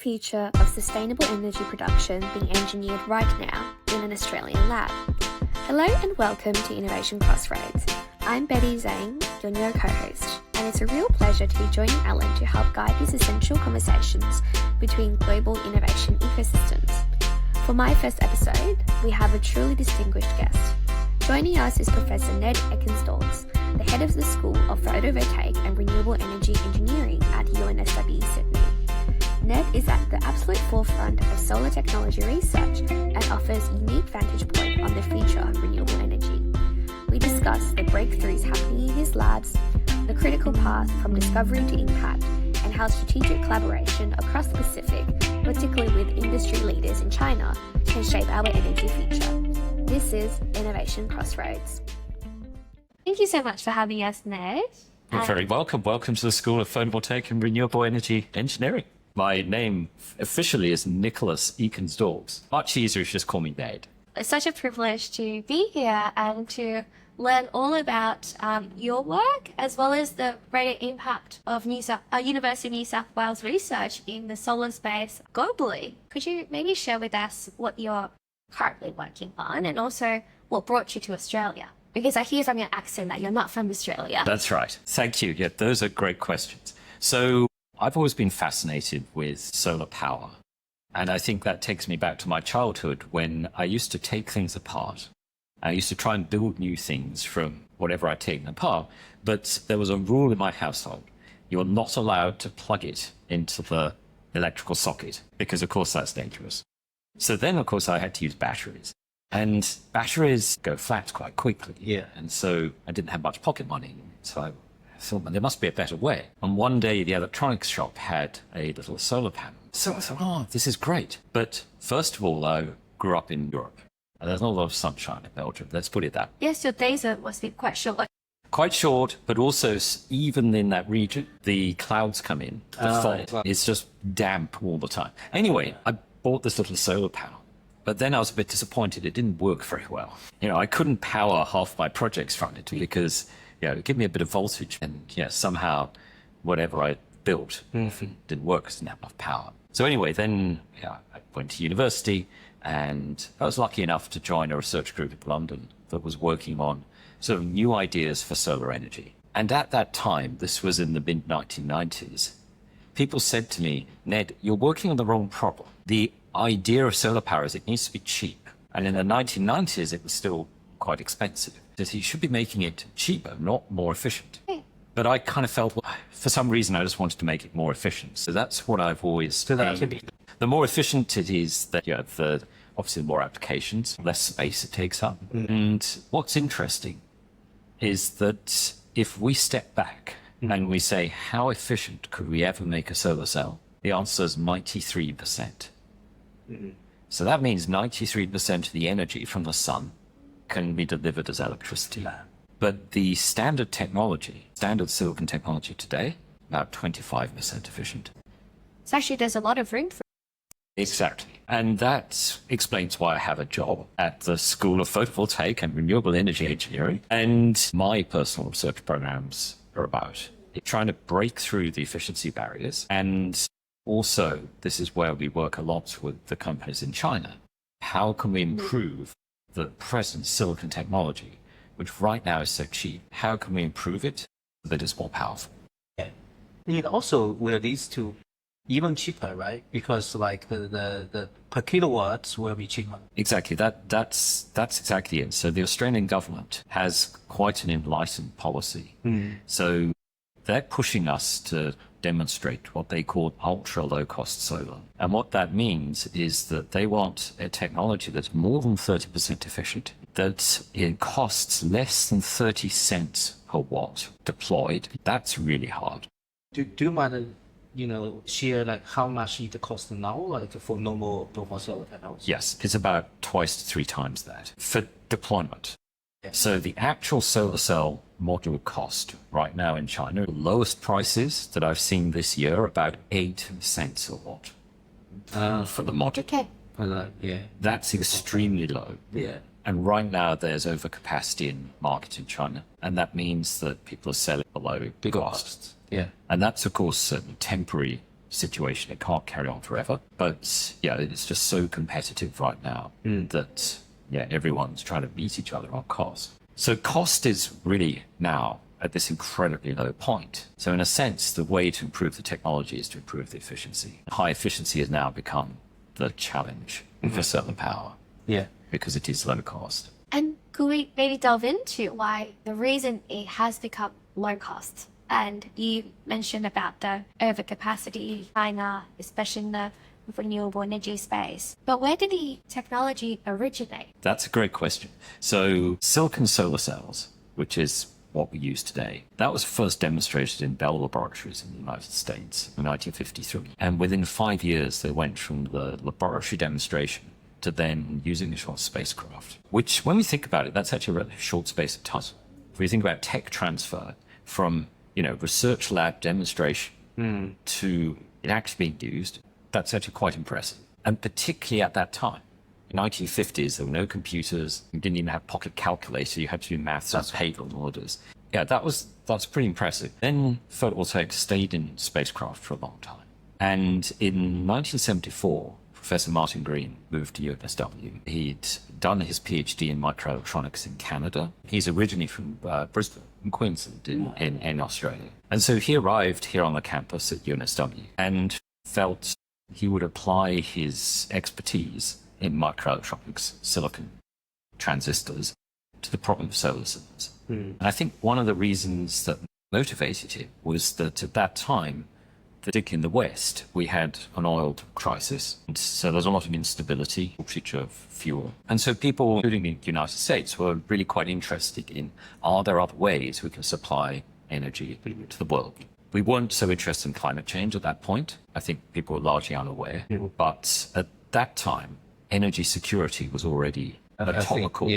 future of sustainable energy production being engineered right now in an Australian lab. Hello and welcome to Innovation Crossroads. I'm Betty Zhang, your new co-host, and it's a real pleasure to be joining Alan to help guide these essential conversations between global innovation ecosystems. For my first episode, we have a truly distinguished guest. Joining us is Professor Ned Ekins-Daukes, the head of the School of Photovoltaic and Renewable Energy Engineering at UNSW Sydney. Ned is at the absolute forefront of solar technology research and offers unique vantage point on the future of renewable energy. We discuss the breakthroughs happening in his labs, the critical path from discovery to impact, and how strategic collaboration across the Pacific, particularly with industry leaders in China, can shape our energy future. This is Innovation Crossroads. Thank you so much for having us, Ned. You're very welcome. Welcome to the School of Photovoltaic and Renewable Energy Engineering. My name officially is Nicholas Ekins-Daukes. Much easier if you just call me Ned. It's such a privilege to be here and to learn all about your work, as well as the greater impact of University of New South Wales research in the solar space globally. Could you maybe share with us what you're currently working on and also what brought you to Australia? Because I hear from your accent that you're not from Australia. That's right. Thank you. Yeah, those are great questions. So I've always been fascinated with solar power. And I think that takes me back to my childhood when I used to take things apart. I used to try and build new things from whatever I'd taken apart. But there was a rule in my household. You're not allowed to plug it into the electrical socket because, of course, that's dangerous. So then, of course, I had to use batteries. And batteries go flat quite quickly. Yeah. And so I didn't have much pocket money. So I thought, well, there must be a better way. And one day, the electronics shop had a little solar panel. So I thought, oh, this is great. But first of all, I grew up in Europe. And there's not a lot of sunshine in Belgium. Let's put it that way. Yes, your days must be quite short. Quite short, but also even in that region, the clouds come in, the fog. Right. It's just damp all the time. Anyway, I bought this little solar panel, but then I was a bit disappointed. It didn't work very well. I couldn't power half my projects from it because, it gave me a bit of voltage and, somehow whatever I built didn't work because it didn't have enough power. So anyway, then I went to university and I was lucky enough to join a research group in London that was working on sort of new ideas for solar energy. And at that time, this was in the mid-1990s, people said to me, Ned, you're working on the wrong problem. The idea of solar power is it needs to be cheap. And in the 1990s, it was still quite expensive. That you should be making it cheaper, not more efficient. But I kind of felt, well, for some reason, I just wanted to make it more efficient. So that's what I've always done. The more efficient it is, that obviously the more applications, less space it takes up. And what's interesting is that if we step back and we say, how efficient could we ever make a solar cell? The answer is 93%. So that means 93% of the energy from the sun can be delivered as electricity. But the standard silicon technology today, about 25% efficient. So actually, there's a lot of room for. Exactly. And that explains why I have a job at the School of Photovoltaic and Renewable Energy Engineering. And my personal research programs are about trying to break through the efficiency barriers. And also, this is where we work a lot with the companies in China. How can we improve the present silicon technology, which right now is so cheap? How can we improve it so that it's more powerful? Yeah. It also will lead to even cheaper, right? Because like the per kilowatts will be cheaper. Exactly. That's exactly it. So the Australian government has quite an enlightened policy. So they're pushing us to demonstrate what they call ultra low cost solar. And what that means is that they want a technology that's more than 30% efficient, that it costs less than 30 cents per watt deployed. That's really hard. Do you mind share like how much it costs now, like for normal solar panels? Yes, it's about twice to 3 times that for deployment. Yeah. So the actual solar cell module cost right now in China, the lowest prices that I've seen this year, about 8 cents a watt for the module. Okay. Yeah. That's extremely low. Yeah. And right now there's overcapacity in market in China. And that means that people are selling below costs. Yeah. And that's, of course, a temporary situation. It can't carry on forever. But yeah, it's just so competitive right now that everyone's trying to beat each other on cost. So cost is really now at this incredibly low point. So in a sense, the way to improve the technology is to improve the efficiency. High efficiency has now become the challenge for solar power. Yeah. Because it is low cost. And could we maybe delve into why the reason it has become low cost? And you mentioned about the overcapacity in China, especially in the renewable energy space. But where did the technology originate? That's a great question. So silicon solar cells, which is what we use today, that was first demonstrated in Bell Laboratories in the United States in 1953. And within 5 years, they went from the laboratory demonstration to then using it on spacecraft, which when we think about it, that's actually a really short space of time. If we think about tech transfer from, research lab demonstration to it actually being used, that's actually quite impressive. And particularly at that time, in the 1950s, there were no computers. You didn't even have pocket calculator. You had to do maths on paper orders. Yeah, that's pretty impressive. Then photovoltaics stayed in spacecraft for a long time. And in 1974, Professor Martin Green moved to UNSW. He'd done his PhD in microelectronics in Canada. He's originally from Brisbane, in Queensland, in Australia. And so he arrived here on the campus at UNSW and felt he would apply his expertise in microelectronics, silicon transistors, to the problem of solar cells. And I think one of the reasons that motivated him was that at that time, particularly in the West, we had an oil crisis. And so there's a lot of instability, shortage of fuel. And so people, including the United States, were really quite interested in, are there other ways we can supply energy to the world? We weren't so interested in climate change at that point. I think people were largely unaware. But at that time, energy security was already a topical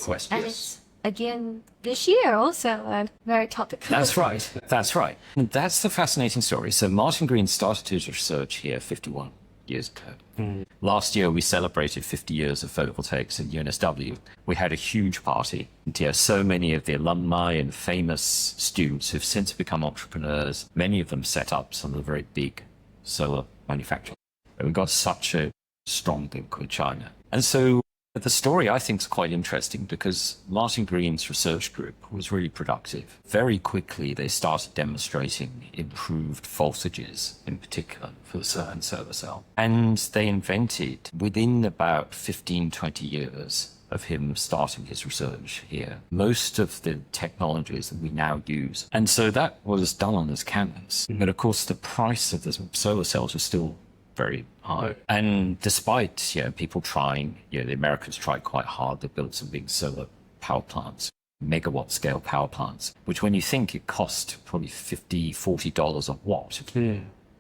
question. And it's, again, this year also very topical. That's right. That's right. And that's the fascinating story. So Martin Green started his research here 51 years ago. Last year, we celebrated 50 years of photovoltaics at UNSW. We had a huge party. And, so many of the alumni and famous students who've since become entrepreneurs, many of them set up some of the very big solar manufacturers. We've got such a strong link with China. And so the story, I think, is quite interesting because Martin Green's research group was really productive. Very quickly, they started demonstrating improved voltages, in particular, for the certain solar cell. And they invented, within about 15, 20 years of him starting his research here, most of the technologies that we now use. And so that was done on this campus. But of course, the price of the solar cells was still very high. And despite people trying, the Americans tried quite hard. They built some big solar power plants, megawatt scale power plants, which when you think it cost probably $50, $40 a watt,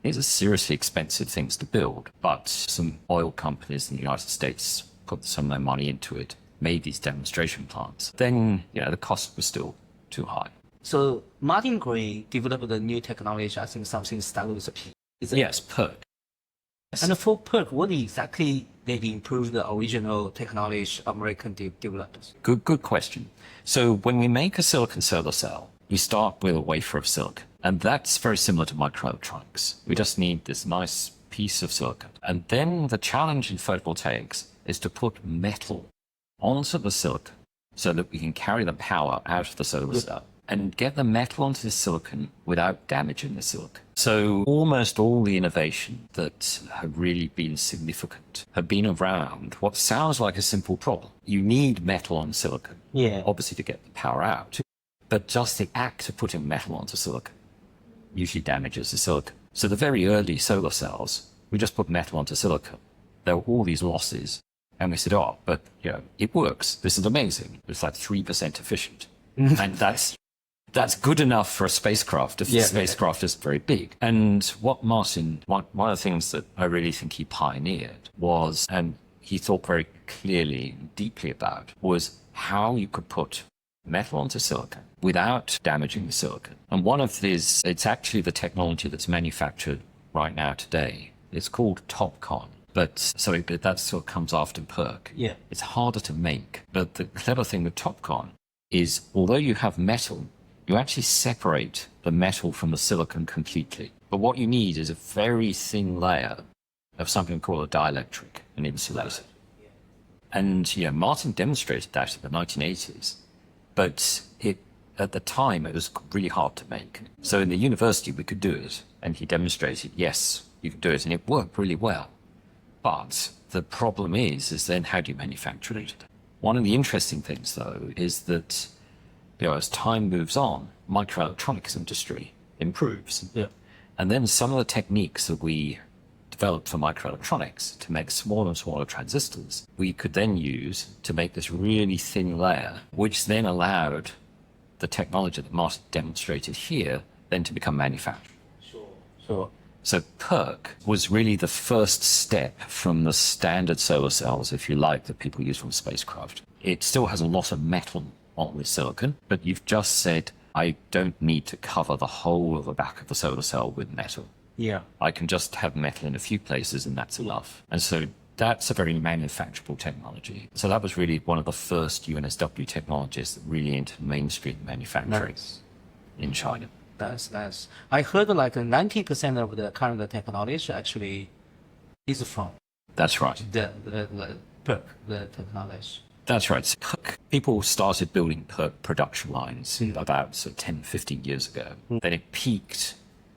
these are seriously expensive things to build. But some oil companies in the United States put some of their money into it, made these demonstration plants. Then, the cost was still too high. So Martin Green developed a new technology, I think something started with a P. Yes, PERC. And for PERC, what exactly they improve the original technology American developed? Good question. So when we make a silicon solar cell, we start with a wafer of silicon. And that's very similar to microelectronics. We just need this nice piece of silicon. And then the challenge in photovoltaics is to put metal onto the silicon so that we can carry the power out of the solar cell and get the metal onto the silicon without damaging the silicon. So almost all the innovation that have really been significant have been around what sounds like a simple problem. You need metal on silicon, obviously to get the power out, but just the act of putting metal onto silicon usually damages the silicon. So the very early solar cells, we just put metal onto silicon. There were all these losses. And we said, but it works. This is amazing. It's like 3% efficient. And that's good enough for a spacecraft if the spacecraft is very big. And what Martin, one of the things that I really think he pioneered was, and he thought very clearly and deeply about, was how you could put metal onto silicon without damaging the silicon. And one of these, it's actually the technology that's manufactured right now today. It's called TOPCon. But that sort of comes after PERC. It's harder to make. But the clever thing with TOPCon is, although you have metal, you actually separate the metal from the silicon completely. But what you need is a very thin layer of something called a dielectric, an insulator. And Martin demonstrated that in the 1980s, but at the time it was really hard to make. So in the university we could do it, and he demonstrated, yes, you can do it, and it worked really well. But the problem is then how do you manufacture it? One of the interesting things, though, is that as time moves on, microelectronics industry improves. Yeah. And then some of the techniques that we developed for microelectronics to make smaller and smaller transistors, we could then use to make this really thin layer, which then allowed the technology that Martin demonstrated here then to become manufactured. Sure. So PERC was really the first step from the standard solar cells, if you like, that people use from spacecraft. It still has a lot of metal on with silicon, but you've just said, I don't need to cover the whole of the back of the solar cell with metal. Yeah. I can just have metal in a few places and that's enough. And so that's a very manufacturable technology. So that was really one of the first UNSW technologies that really entered mainstream manufacturing in China. That's nice. I heard like 90% of the current technology actually is from That's right. the PERC, the technology. That's right. So people started building PERC production lines about 10, 15 years ago. Then it peaked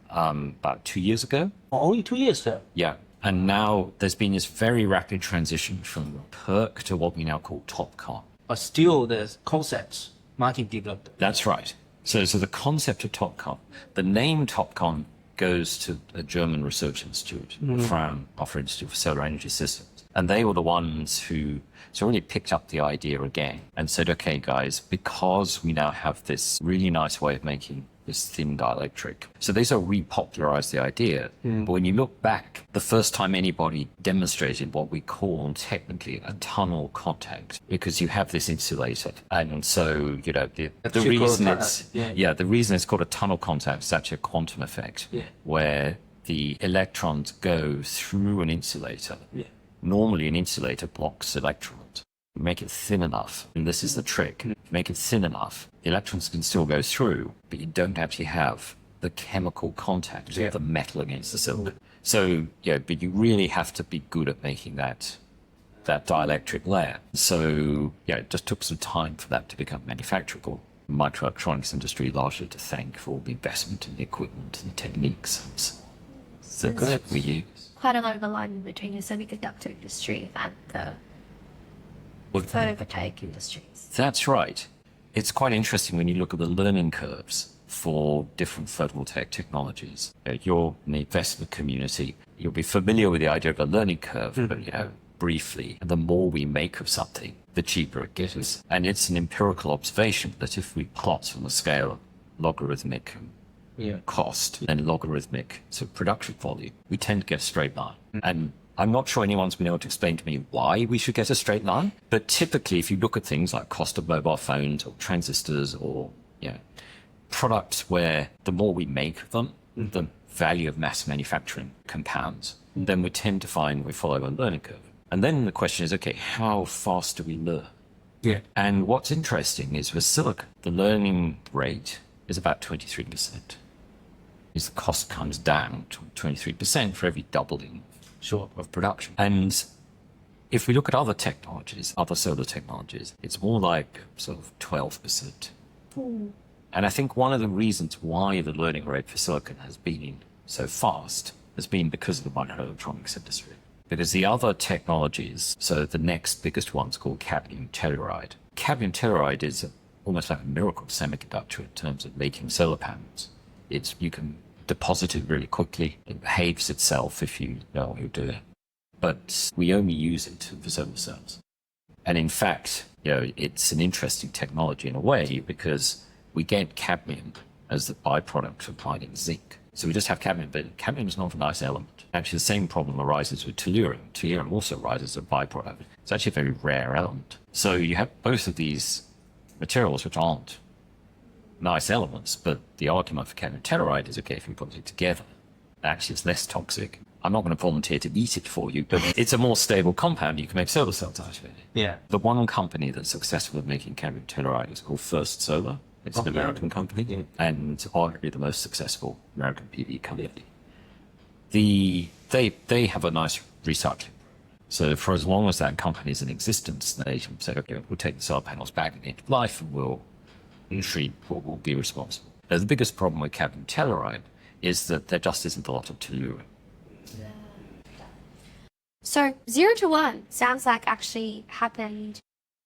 about 2 years ago. Only 2 years though. Yeah. And now there's been this very rapid transition from PERC to what we now call TOPCon. But still the concepts Martin developed. That's right. So the concept of TOPCon, the name TOPCon goes to a German research institute, the Fraunhofer Institute for Solar Energy Systems. And they were the ones who really picked up the idea again and said, okay, guys, because we now have this really nice way of making this thin dielectric. So they sort of repopularized the idea. But when you look back, the first time anybody demonstrated what we call technically a tunnel contact, because you have this insulator. And so, the reason the reason it's called a tunnel contact is actually a quantum effect where the electrons go through an insulator. Normally an insulator blocks electrons. Make it thin enough, and this is the trick, make it thin enough, the electrons can still go through, but you don't actually have the chemical contact of the metal against the silicon. So, but you really have to be good at making that dielectric layer. So, it just took some time for that to become manufacturable. The microelectronics industry largely to thank for all the investment in the equipment and the techniques that we use. Quite a lot of alignment between the semiconductor industry and the photovoltaic industries. That's right. It's quite interesting when you look at the learning curves for different photovoltaic technologies. You're in the investment community, you'll be familiar with the idea of a learning curve, but briefly, the more we make of something, the cheaper it gets. And it's an empirical observation that if we plot on the scale of logarithmic cost and logarithmic production volume, we tend to get a straight line. And I'm not sure anyone's been able to explain to me why we should get a straight line, but typically if you look at things like cost of mobile phones or transistors or products where the more we make of them, the value of mass manufacturing compounds, then we tend to find we follow a learning curve. And then the question is, okay, how fast do we learn? Yeah. And what's interesting is with silicon, the learning rate is about 23%. The cost comes down to 23% for every doubling of production. And if we look at other technologies, other solar technologies, it's more like 12%. And I think one of the reasons why the learning rate for silicon has been so fast has been because of the microelectronics industry. Because the other technologies, so the next biggest one's called cadmium telluride. Cadmium telluride is almost like a miracle semiconductor in terms of making solar panels. You can deposit it really quickly. It behaves itself if you know what you're doing. But we only use it for solar cells. And in fact, it's an interesting technology in a way because we get cadmium as the byproduct of finding zinc. So we just have cadmium, but cadmium is not a nice element. Actually, the same problem arises with tellurium. Tellurium also arises as a byproduct. It's actually a very rare element. So you have both of these materials which aren't nice elements, but the argument for cadmium telluride is, okay, if you put it together, actually it's less toxic. I'm not going to volunteer to eat it for you, but it's a more stable compound. You can make solar cells out of it. Yeah. The one company that's successful at making cadmium telluride is called First Solar. It's an American company and arguably the most successful American PV company. they have a nice recycling. So for as long as that company is in existence, they can say, okay, we'll take the solar panels back at the end of life and we'll be responsible. The biggest problem with cadmium telluride is that there just isn't a lot of tellurium. So 0 to 1 sounds like actually happened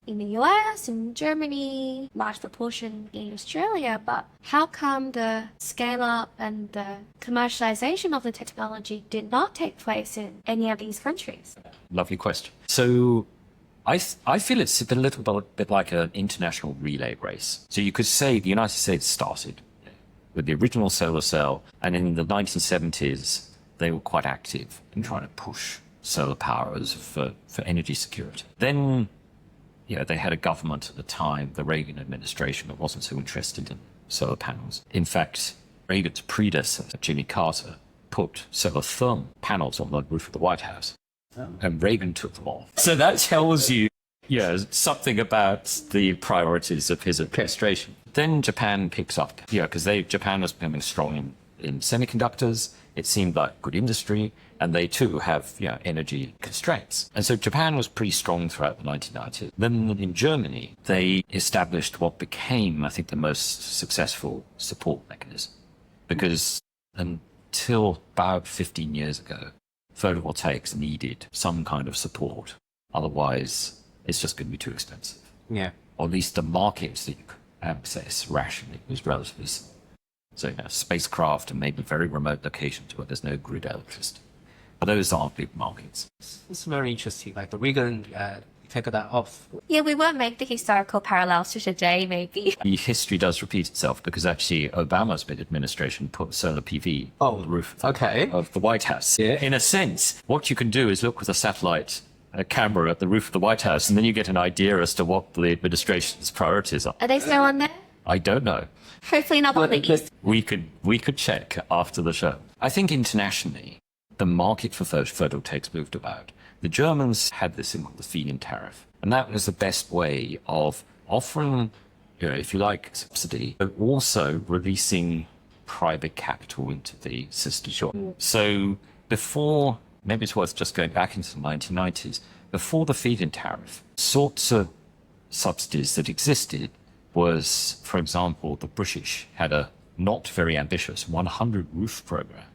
in the US, in Germany, large proportion in Australia, but how come the scale up and the commercialization of the technology did not take place in any of these countries? Lovely question. So I feel it's a little bit like an international relay race. So you could say the United States started with the original solar cell, and in the 1970s, they were quite active in trying to push solar power for energy security. Then, they had a government at the time, the Reagan administration, that wasn't so interested in solar panels. In fact, Reagan's predecessor, Jimmy Carter, put solar thermal panels on the roof of the White House, and Reagan took them off. So that tells you, something about the priorities of his administration. Then Japan picks up, because Japan was becoming strong in semiconductors. It seemed like good industry, and they too have energy constraints. And so Japan was pretty strong throughout the 1990s. Then in Germany, they established what became, I think, the most successful support mechanism. Because until about 15 years ago, photovoltaics needed some kind of support. Otherwise, it's just going to be too expensive. Yeah. Or at least the markets that you could access rationally was relatively small. So, spacecraft and maybe very remote locations where there's no grid electricity. But those aren't big markets. It's very interesting. Like the Reagan take that off. Yeah, we won't make the historical parallels to today, maybe. The history does repeat itself because actually Obama's administration put solar PV on the roof of the White House. Yeah. In a sense, what you can do is look with a satellite camera at the roof of the White House, and then you get an idea as to what the administration's priorities are. Are they still on there? I don't know. Hopefully not on the East. We could check after the show. I think internationally, the market for photovoltaics moved about. The Germans had this thing called the feed-in tariff, and that was the best way of offering, if you like, subsidy, but also releasing private capital into the system. Sure. So before, maybe it's worth just going back into the 1990s, before the feed-in tariff, sorts of subsidies that existed was, for example, the British had a not very ambitious 100 roof program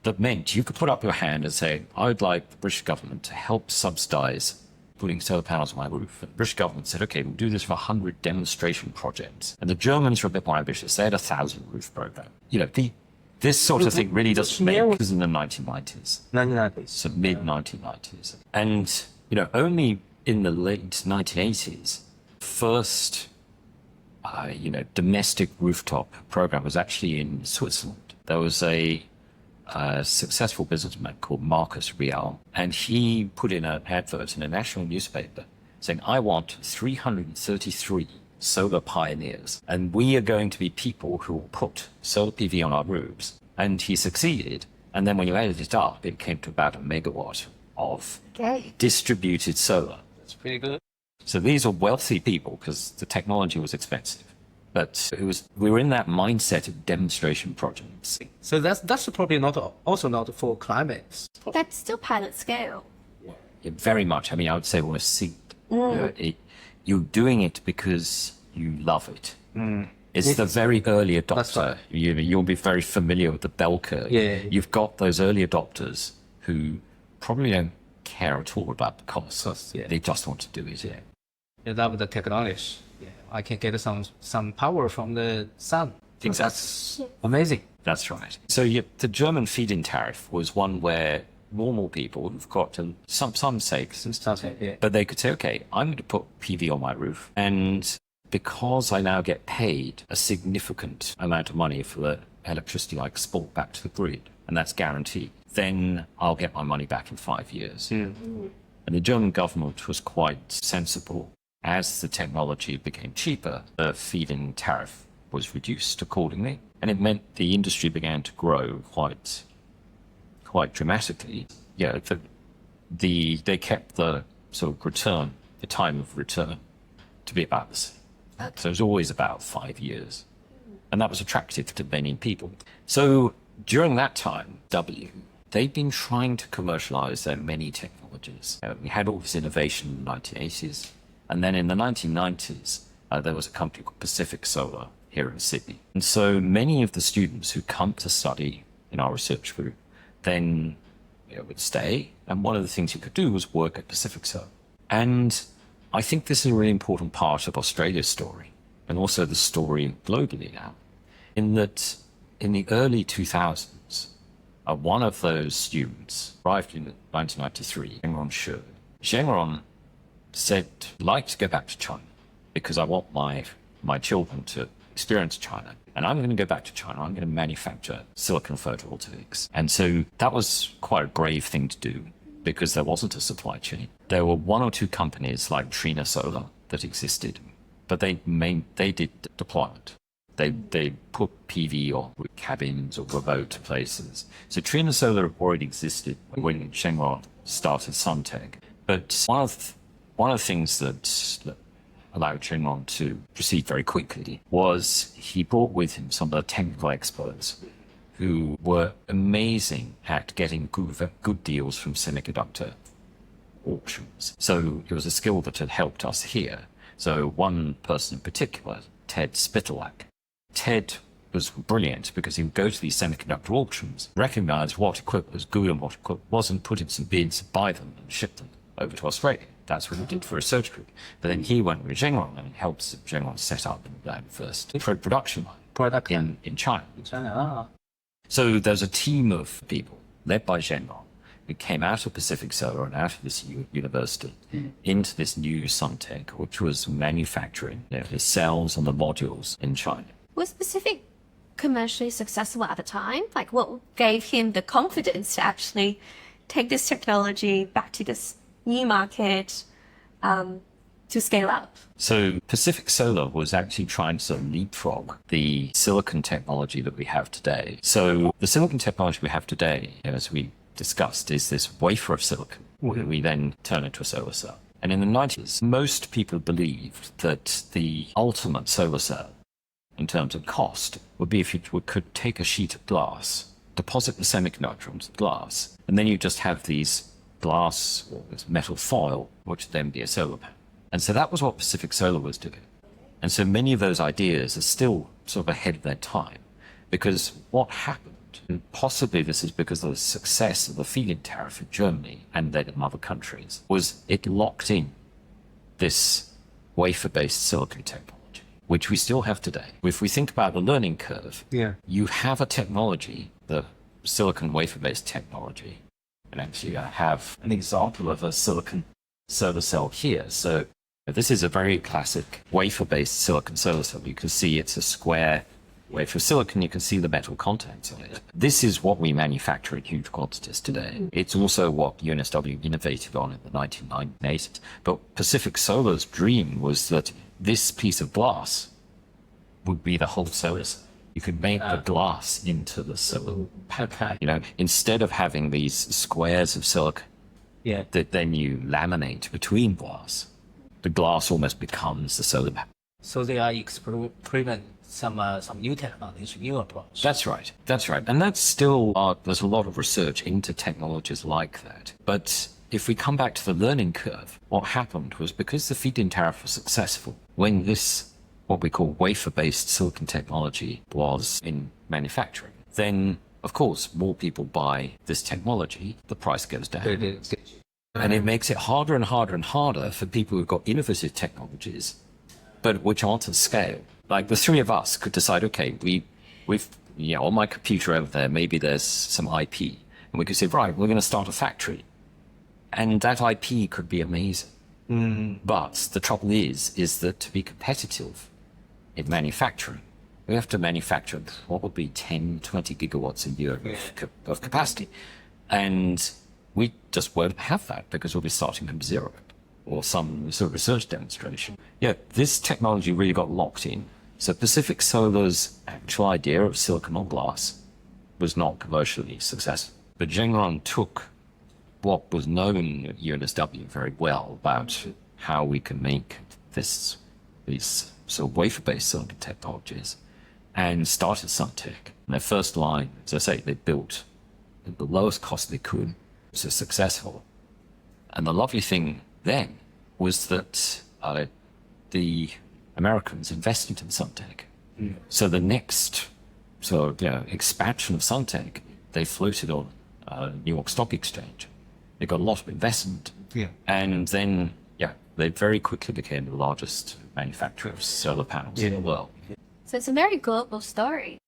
that meant you could put up your hand and say, I would like the British government to help subsidize putting solar panels on my roof. And the British government said, okay, we'll do this for 100 demonstration projects. And the Germans were a bit more ambitious. They had 1,000 roof program. This sort of thing really doesn't make, it was in the 1990s. 1990s. So mid-1990s. And, only in the late 1980s, first domestic rooftop program was actually in Switzerland. There was a successful businessman called Marcus Real, and he put in an advert in a national newspaper saying, I want 333 solar pioneers, and we are going to be people who will put solar PV on our roofs. And he succeeded. And then when you added it up, it came to about 1 megawatt of distributed solar. That's pretty good. So these are wealthy people because the technology was expensive. But we were in that mindset of demonstration projects. So that's probably not for climate. That's still pilot scale. Yeah, very much. I mean, I would say we're a seed. You're doing it because you love it. It's the very early adopter. You'll be very familiar with the bell curve. Yeah. You've got those early adopters who probably don't care at all about the costs. Yeah. They just want to do it. Yeah. You love the technology. Yeah. I can get some power from the sun. That's amazing. That's right. So the German feed-in tariff was one where normal people who've got some sakes and stuff, but they could say, okay, I'm going to put PV on my roof, and because I now get paid a significant amount of money for the electricity I export back to the grid, and that's guaranteed, then I'll get my money back in 5 years. And the German government was quite sensible. As the technology became cheaper, the feed-in tariff was reduced accordingly, and it meant the industry began to grow quite dramatically. They kept the sort of return, the time of return, to be about the same. So it was always about 5 years, and that was attractive to many people. So during that time, they've been trying to commercialize their many technologies. We had all this innovation in the 1980s. And then in the 1990s, there was a company called Pacific Solar here in Sydney. And so many of the students who come to study in our research group then would stay. And one of the things you could do was work at Pacific Solar. And I think this is a really important part of Australia's story and also the story globally now, in that in the early 2000s, one of those students arrived in 1993, Zhengron Shi. Zhengron said, I'd like to go back to China because I want my children to experience China. And I'm going to go back to China. I'm going to manufacture silicon photovoltaics. And so that was quite a brave thing to do because there wasn't a supply chain. There were one or two companies like Trina Solar that existed, but they did deployment. They put PV on cabins or remote places. So Trina Solar already existed when Zhengron started SunTech. But one of the things that allowed Zhengron to proceed very quickly was he brought with him some of the technical experts who were amazing at getting good deals from semiconductor auctions. So it was a skill that had helped us here. So one person in particular, Ted Spitalak. Ted was brilliant because he would go to these semiconductor auctions, recognize what equipment was good and what equipment wasn't, put in some bids, buy them and ship them over to Australia. That's what he did for a research group. But then he went with Zhengron and helped Zhengron set up the first production line in China. So there's a team of people led by Zhengron who came out of Pacific Solar and out of this university into this new SunTech, which was manufacturing the cells and the modules in China. Was Pacific commercially successful at the time? Like, what gave him the confidence to actually take this technology back to this new market to scale up? So Pacific Solar was actually trying to sort of leapfrog the silicon technology that we have today. So the silicon technology we have today, as we discussed, is this wafer of silicon that we then turn into a solar cell. And in the 90s, most people believed that the ultimate solar cell in terms of cost would be if you could take a sheet of glass, deposit the semiconductor onto the glass, and then you just have these glass or this metal foil, which would then be a solar panel. And so that was what Pacific Solar was doing. And so many of those ideas are still sort of ahead of their time, because what happened, and possibly this is because of the success of the feed-in tariff in Germany and then in other countries, was it locked in this wafer-based silicon technology, which we still have today. If we think about the learning curve, you have a technology, the silicon wafer-based technology, and actually I have an example of a silicon solar cell here. So this is a very classic wafer-based silicon solar cell. You can see it's a square wafer of silicon. You can see the metal contents on it. This is what we manufacture in huge quantities today. It's also what UNSW innovated on in the 1980s. But Pacific Solar's dream was that this piece of glass would be the whole solar cell. You could make the glass into the solar panel. Instead of having these squares of silicon that then you laminate between glass, the glass almost becomes the solar panel. So they are experimenting some new technologies, new approach. That's right. And that's still, there's a lot of research into technologies like that. But if we come back to the learning curve, what happened was because the feed-in tariff was successful, when this, what we call wafer-based silicon technology was in manufacturing, then, of course, more people buy this technology, the price goes down. And it makes it harder and harder and harder for people who've got innovative technologies, but which aren't at scale. Like the three of us could decide, okay, we've on my computer over there, maybe there's some IP, and we could say, right, we're going to start a factory. And that IP could be amazing. But the trouble is that to be competitive in manufacturing, we have to manufacture what would be 10, 20 gigawatts a year of capacity. And we just won't have that because we'll be starting from zero or some sort of research demonstration. This technology really got locked in. So Pacific Solar's actual idea of silicon on glass was not commercially successful. But Zhengron took what was known at UNSW very well about how we can make these sort of wafer-based silicon technologies and started SunTech. And their first line, as I say, they built at the lowest cost they could. So successful. And the lovely thing then was that the Americans invested in SunTech. So the next expansion of SunTech, they floated on New York Stock Exchange. They got a lot of investment. Yeah. And then, they very quickly became the largest manufacturer of solar panels in the world. So it's a very global story.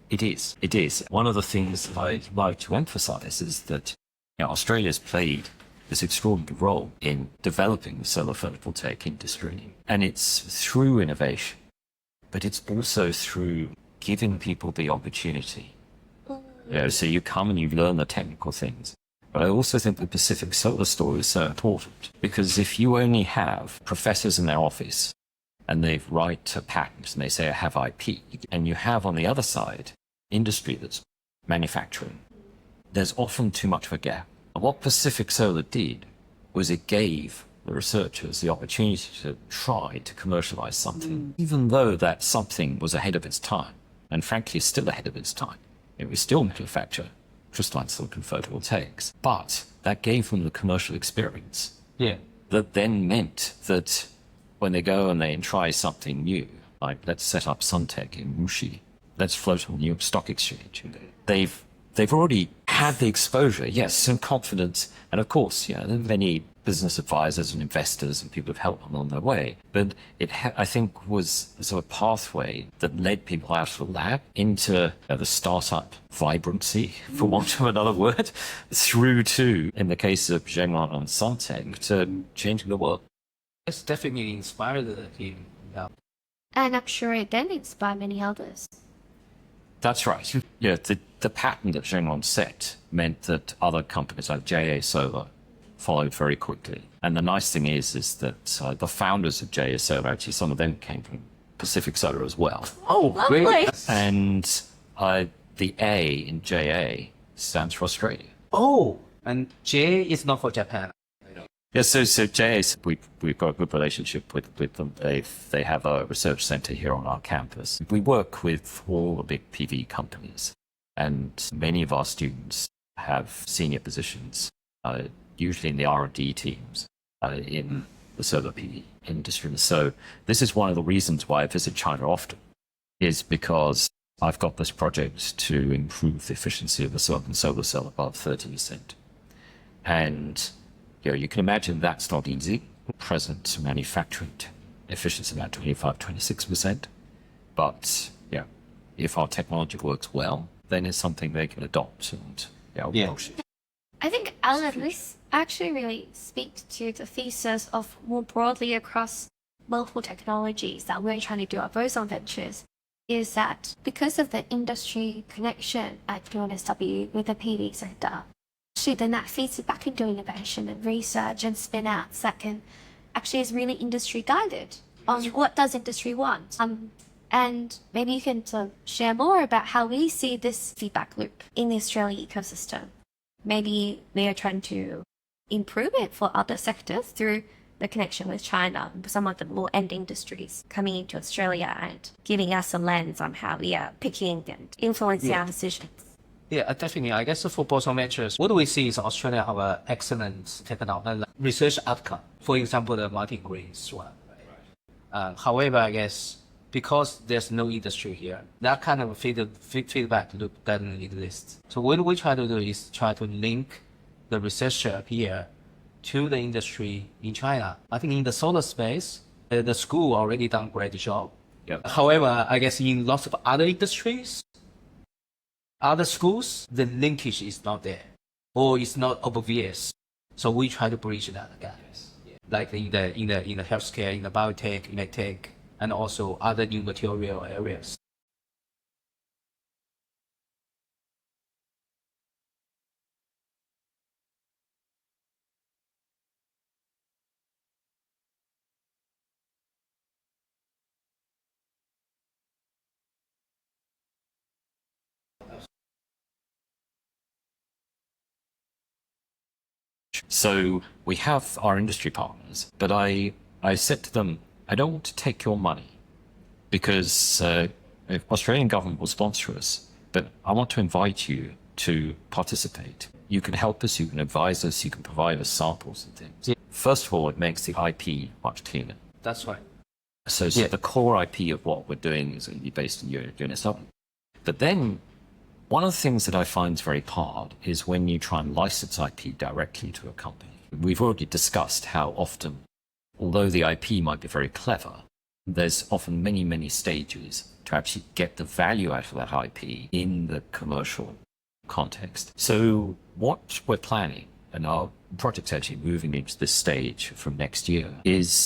It is. It is. One of the things that I'd like to emphasize is that Australia's played this extraordinary role in developing the solar photovoltaic industry. And it's through innovation, but it's also through giving people the opportunity. So you come and you learn the technical things. But I also think the Pacific Solar story is so important, because if you only have professors in their office and they write patents and they say, I have IP, and you have on the other side industry that's manufacturing, there's often too much of a gap. And what Pacific Solar did was it gave the researchers the opportunity to try to commercialize something, even though that something was ahead of its time, and frankly still ahead of its time. It was still manufacture crystalline silicon photovoltaics, but that gave them the commercial experience. Yeah. That then meant that when they go and they try something new, like let's set up SunTech in Wuxi, let's float on the New York Stock Exchange, they've already had the exposure, yes, some confidence, and of course, there are many business advisors and investors and people who've helped them on their way. But it, I think, was a sort of pathway that led people out of the lab into the startup vibrancy, for want of another word, through to, in the case of Zhengrong and SunTech, to changing the world. It's definitely inspired him. Yeah. And I'm sure it then inspired many others. That's right. The patent that Zhengrong set meant that other companies like JA Solar followed very quickly. And the nice thing is that the founders of JA Solar, actually some of them came from Pacific Solar as well. Oh, great. And the A in JA stands for Australia. Oh, and J is not for Japan. Yes, so JA, we've got a good relationship with them. They have a research center here on our campus. We work with all the big PV companies, and many of our students have senior positions, usually in the R&D teams in the solar PV industry. So this is one of the reasons why I visit China often, is because I've got this project to improve the efficiency of a silicon solar cell above 30%. And you can imagine that's not easy. Present manufacturing efficiency about 25, 26%. But if our technology works well, then it's something they can adopt and push it. I think, Alan, this actually really speaks to the thesis of more broadly across multiple technologies that we're trying to do at Boson Ventures, is that because of the industry connection at UNSW with the PV sector, actually then that feeds back into innovation and research and spin-outs that can actually is really industry guided on what does industry want. And maybe you can sort of share more about how we see this feedback loop in the Australian ecosystem. Maybe they are trying to improve it for other sectors through the connection with China, some of the more end industries coming into Australia and giving us a lens on how we are picking and influencing our decisions. Yeah, definitely. I guess for Boson Ventures, what we see is Australia have an excellent technology research outcome. For example, the multi-greens one. Right? However, I guess because there's no industry here, that kind of feedback loop doesn't exist. So what we try to do is try to link the researcher here to the industry in China. I think in the solar space, the school already done a great job. Yep. However, I guess in lots of other industries, other schools, the linkage is not there, or it's not obvious. So we try to bridge that gap. Yes. Yeah. Like in the healthcare, in the biotech, medtech, and also other new material areas. So we have our industry partners, but I said to them, I don't want to take your money because if Australian government will sponsor us, but I want to invite you to participate. You can help us, you can advise us, you can provide us samples and things. Yeah. First of all, it makes the IP much cleaner. That's right. So the core IP of what we're doing is going to be based in UNSW. But then one of the things that I find very hard is when you try and license IP directly to a company. We've already discussed how often, although the IP might be very clever, there's often many, many stages to actually get the value out of that IP in the commercial context. So what we're planning, and our project's actually moving into this stage from next year, is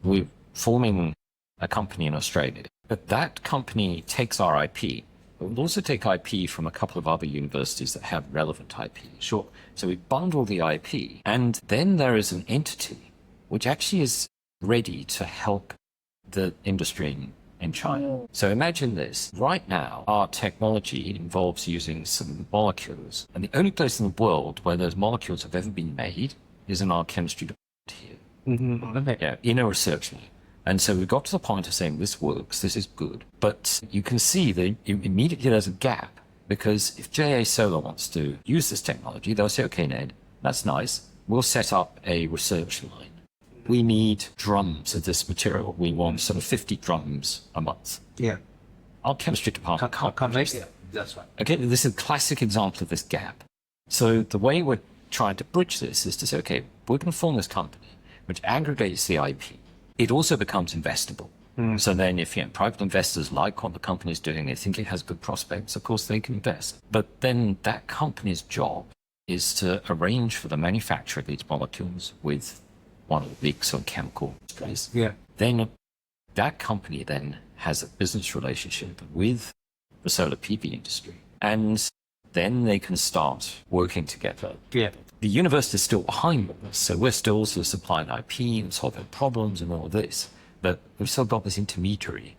we're forming a company in Australia. But that company takes our IP. But we'll also take IP from a couple of other universities that have relevant IP. Sure. So we bundle the IP, and then there is an entity which actually is ready to help the industry in China. So imagine this. Right now, our technology involves using some molecules, and the only place in the world where those molecules have ever been made is in our chemistry department here. Yeah, in a research lab. And so we got to the point of saying, this works, this is good. But you can see that immediately there's a gap, because if JA Solar wants to use this technology, they'll say, okay, Ned, that's nice. We'll set up a research line. We need drums of this material. We want sort of 50 drums a month. Yeah. Our chemistry department can't make that. That's right. Okay, this is a classic example of this gap. So the way we're trying to bridge this is to say, okay, we're going to form this company which aggregates the IP. It also becomes investable. So then if private investors like what the company is doing, they think it has good prospects, of course they can invest. But then that company's job is to arrange for the manufacture of these molecules with one of the big sort of chemical industries. Yeah. Then that company then has a business relationship with the solar PV industry. And then they can start working together. Yeah. The university is still behind us, so we're still sort of supplying IP and solving problems and all this. But we've still got this intermediary,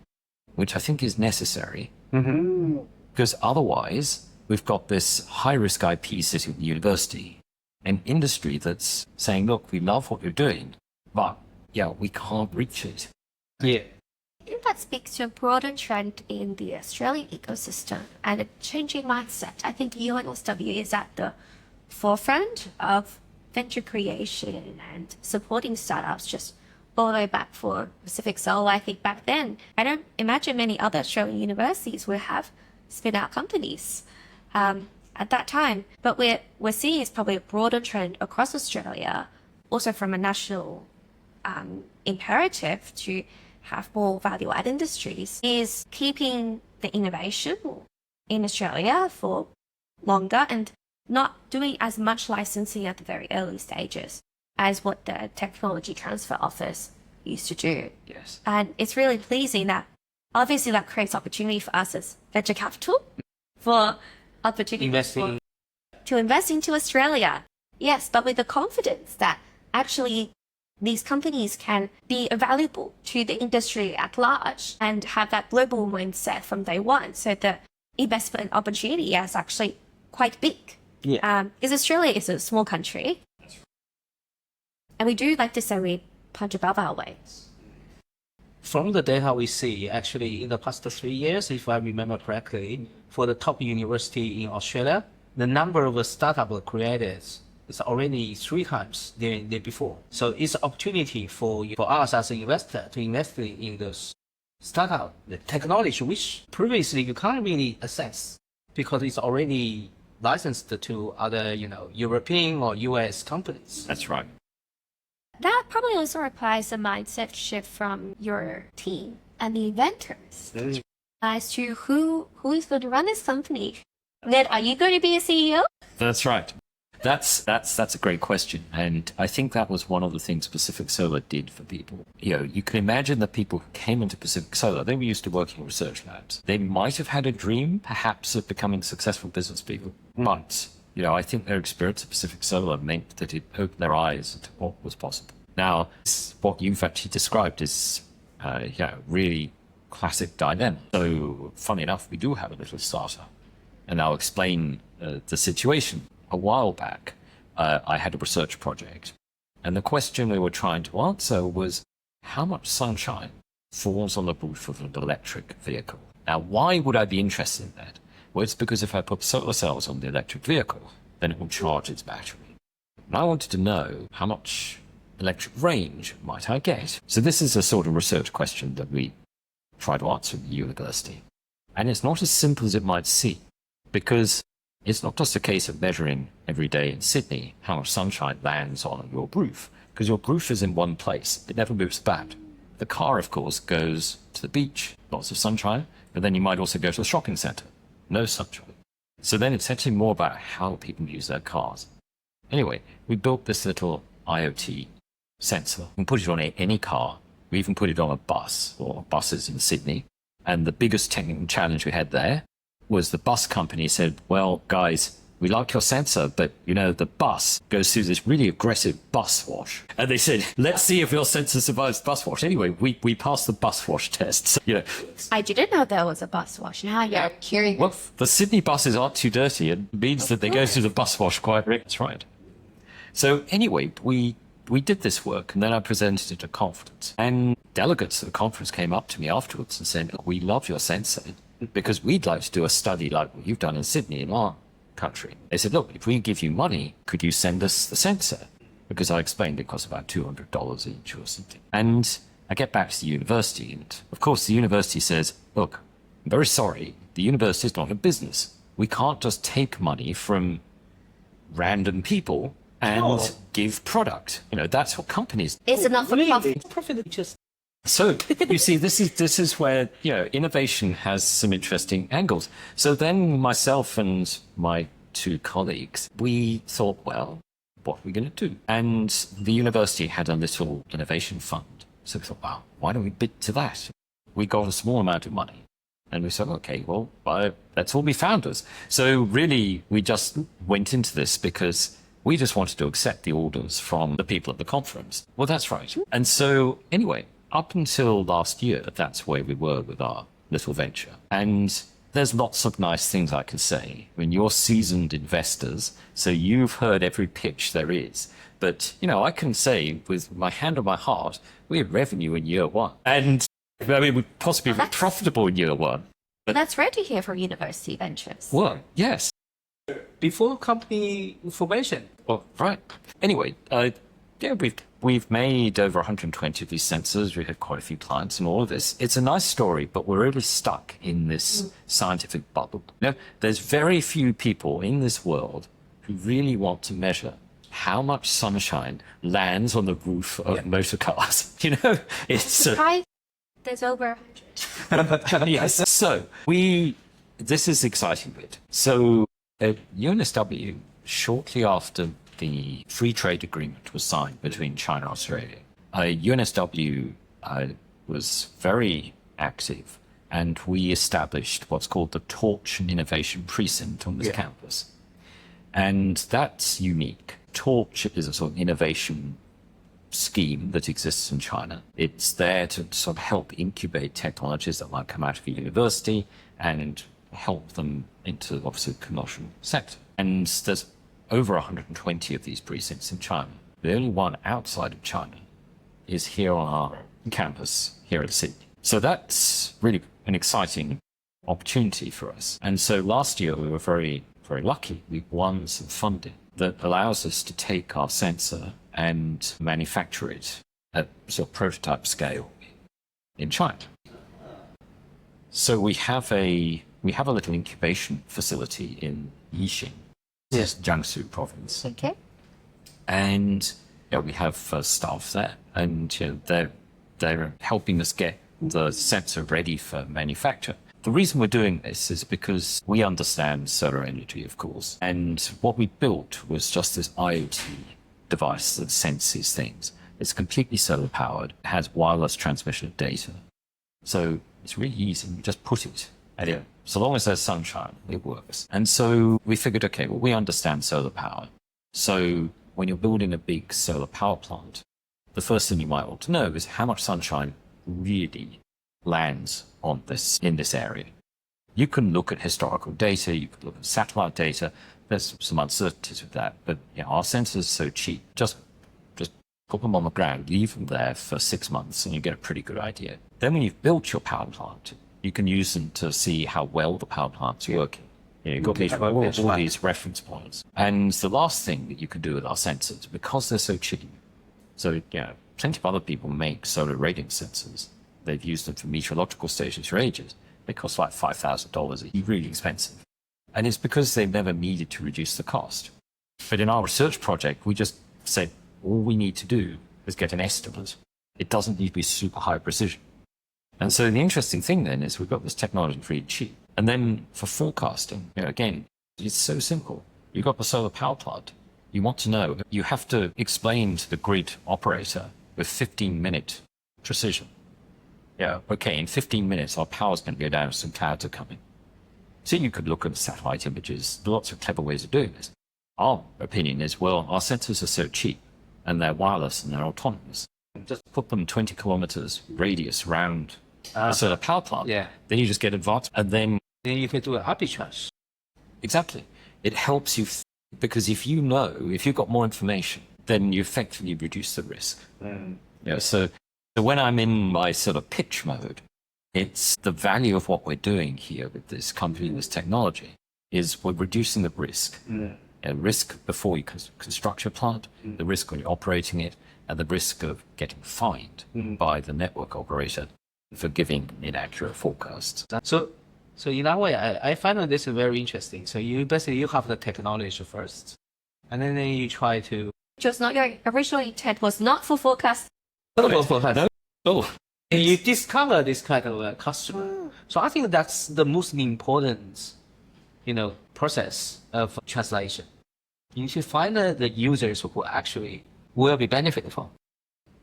which I think is necessary. Because otherwise, we've got this high-risk IP sitting at the university, an industry that's saying, look, we love what you're doing, but we can't reach it. Yeah. I think that speaks to a broader trend in the Australian ecosystem and a changing mindset. I think UNSW is at the forefront of venture creation and supporting startups just all the way back for Pacific Solar. I think back then, I don't imagine many other Australian universities would have spin out companies at that time. But we're seeing is probably a broader trend across Australia, also from a national imperative to have more value-add industries, is keeping the innovation in Australia for longer and not doing as much licensing at the very early stages as what the technology transfer office used to do. Yes. And it's really pleasing that obviously that creates opportunity for us as venture capital for opportunity to invest into Australia. Yes, but with the confidence that actually these companies can be valuable to the industry at large and have that global mindset from day one. So the investment opportunity is actually quite big. Yeah. Because Australia is a small country. And we do like to say we punch above our weight. From the data we see, actually, in the past 3 years, if I remember correctly, for the top university in Australia, the number of startups created is already 3 times than before. So it's an opportunity for us as an investor to invest in those startup, the technology, which previously you can't really access because it's already licensed to other, European or US companies. That's right. That probably also requires a mindset shift from your team and the inventors as to who is going to run this company. Ned, are you going to be a CEO? That's right. That's a great question. And I think that was one of the things Pacific Solar did for people. You can imagine the people who came into Pacific Solar, they were used to working in research labs. They might have had a dream, perhaps, of becoming successful business people. But, I think their experience at Pacific Solar meant that it opened their eyes to what was possible. Now, what you've actually described is, really classic dilemma. So, funny enough, we do have a little startup. And I'll explain the situation. A while back, I had a research project, and the question we were trying to answer was how much sunshine falls on the roof of an electric vehicle. Now, why would I be interested in that? Well, it's because if I put solar cells on the electric vehicle, then it will charge its battery. And I wanted to know how much electric range might I get? So this is a sort of research question that we try to answer at the university. And it's not as simple as it might seem, because it's not just a case of measuring every day in Sydney how much sunshine lands on your roof, because your roof is in one place. It never moves back. The car, of course, goes to the beach, lots of sunshine, but then you might also go to the shopping centre, no sunshine. So then it's actually more about how people use their cars. Anyway, we built this little IoT sensor. We can put it on any car. We even put it on a bus, or buses in Sydney. And the biggest technical challenge we had there was the bus company said, well, guys, we like your sensor, but, the bus goes through this really aggressive bus wash. And they said, let's see if your sensor survives bus wash. Anyway, we passed the bus wash test. So, I didn't know there was a bus wash. Now you're curious. Well, the Sydney buses aren't too dirty. It means that they go through the bus wash quite regularly. That's right. So anyway, we did this work, and then I presented it at a conference. And delegates at the conference came up to me afterwards and said, we love your sensor because we'd like to do a study like what you've done in Sydney in our country. They said, look, if we give you money, could you send us the sensor? Because I explained it costs about $200 each or something. And I get back to the university, and of course the university says, look, I'm very sorry, the university is not a business. We can't just take money from random people and give product. That's what companies. It's not for profit. Profit just. So you see, this is where innovation has some interesting angles. So then myself and my two colleagues, we thought, well, what are we going to do? And the university had a little innovation fund. So we thought, wow, why don't we bid to that? We got a small amount of money. And we said, okay, well, that's all be founders. So really, we just went into this because we just wanted to accept the orders from the people at the conference. Well, that's right. And so anyway, up until last year, that's where we were with our little venture. And there's lots of nice things I can say. I mean, you're seasoned investors, so you've heard every pitch there is. But, I can say with my hand on my heart, we had revenue in year one. And we possibly be profitable in year one. But that's rare to hear from university ventures. Well, yes. Before company formation. Well, right. Anyway, we've made over 120 of these sensors. We've had quite a few clients and all of this. It's a nice story, but we're really stuck in this scientific bubble. There's very few people in this world who really want to measure how much sunshine lands on the roof of motor cars. It's there's over 100. yes. So this is exciting bit. So at UNSW, shortly after the free trade agreement was signed between China and Australia, UNSW was very active, and we established what's called the Torch Innovation Precinct on this campus. And that's unique. Torch is a sort of innovation scheme that exists in China. It's there to sort of help incubate technologies that might come out of a university and help them into, obviously, the commercial sector. And there's over 120 of these precincts in China. The only one outside of China is here on our campus here at Sydney. So that's really an exciting opportunity for us. And so last year we were very, very lucky. We won some funding that allows us to take our sensor and manufacture it at sort of prototype scale in China. So we have a little incubation facility in Yixing, Jiangsu province. Okay. And we have staff there, and they're helping us get the sensor ready for manufacture. The reason we're doing this is because we understand solar energy, of course, and what we built was just this IoT device that senses things. It's completely solar powered, it has wireless transmission of data. So it's really easy. You just put it at it. So long as there's sunshine, it works. And so we figured, okay, well, we understand solar power. So when you're building a big solar power plant, the first thing you might want to know is how much sunshine really lands on in this area. You can look at historical data, you can look at satellite data. There's some uncertainties with that, but our sensors are so cheap. Just put them on the ground, leave them there for 6 months, and you get a pretty good idea. Then when you've built your power plant, you can use them to see how well the power plant's working. You've got all these reference points. And the last thing that you can do with our sensors, because they're so cheap, so plenty of other people make solar rating sensors. They've used them for meteorological stations for ages. They cost like $5,000. It's really expensive. And it's because they've never needed to reduce the cost. But in our research project, we just said, all we need to do is get an estimate. It doesn't need to be super high precision. And so the interesting thing then is we've got this technology really cheap. And then for forecasting, again, it's so simple. You've got the solar power plant. You want to know, you have to explain to the grid operator with 15-minute precision. Okay, in 15 minutes, our power's going to go down, some clouds are coming. So you could look at the satellite images, lots of clever ways of doing this. Our opinion is, well, our sensors are so cheap and they're wireless and they're autonomous. Just put them 20 kilometers radius around the solar power plant. Yeah. Then you just get advanced, and then you can do an arbitrage. Exactly. It helps you because if you've got more information, then you effectively reduce the risk. So when I'm in my sort of pitch mode, it's the value of what we're doing here with this company, this technology, is we're reducing the risk. Risk before you construct your plant, the risk when you're operating it, and the risk of getting fined by the network operator for giving inaccurate forecasts. So in that way, I find that this is very interesting. So you have the technology first, and then you try to. Just not your original intent was not for forecast. Oh. And you discover this kind of customer. So I think that's the most important, process of translation. You should find the users who actually will be benefited from.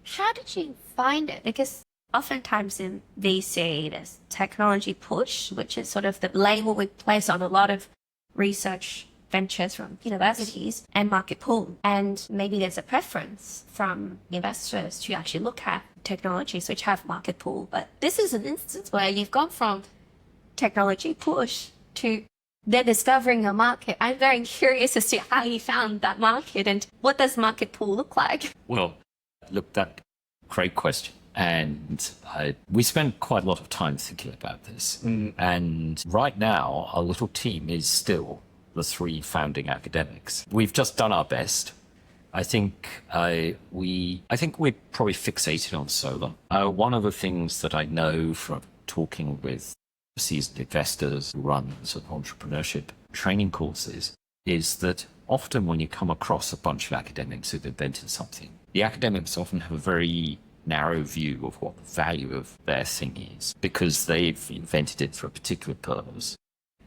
How did you find it? Because oftentimes in VC, there's technology push, which is sort of the label we place on a lot of research ventures from universities, and market pull. And maybe there's a preference from investors to actually look at technologies which have market pull. But this is an instance where you've gone from technology push to then discovering a market. I'm very curious as to how you found that market and what does market pull look like? Well, look, that great question. And we spent quite a lot of time thinking about this. And right now, our little team is still the 3 founding academics. We've just done our best. I think we're probably fixated on solar. One of the things that I know from talking with seasoned investors who run sort of entrepreneurship training courses is that often when you come across a bunch of academics who've invented something, the academics often have a very narrow view of what the value of their thing is because they've invented it for a particular purpose.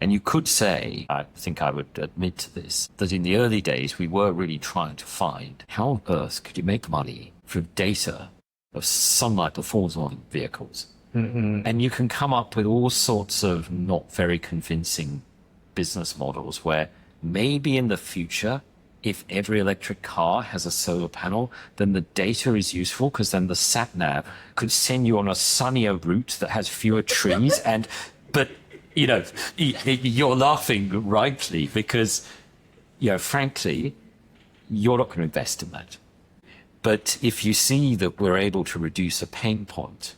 And you could say, I think I would admit to this, that in the early days we were really trying to find how on earth could you make money from data of sunlight that falls on vehicles. And you can come up with all sorts of not very convincing business models where maybe in the future, if every electric car has a solar panel, then the data is useful because then the sat-nav could send you on a sunnier route that has fewer trees. But you're laughing rightly because, frankly, you're not going to invest in that. But if you see that we're able to reduce a pain point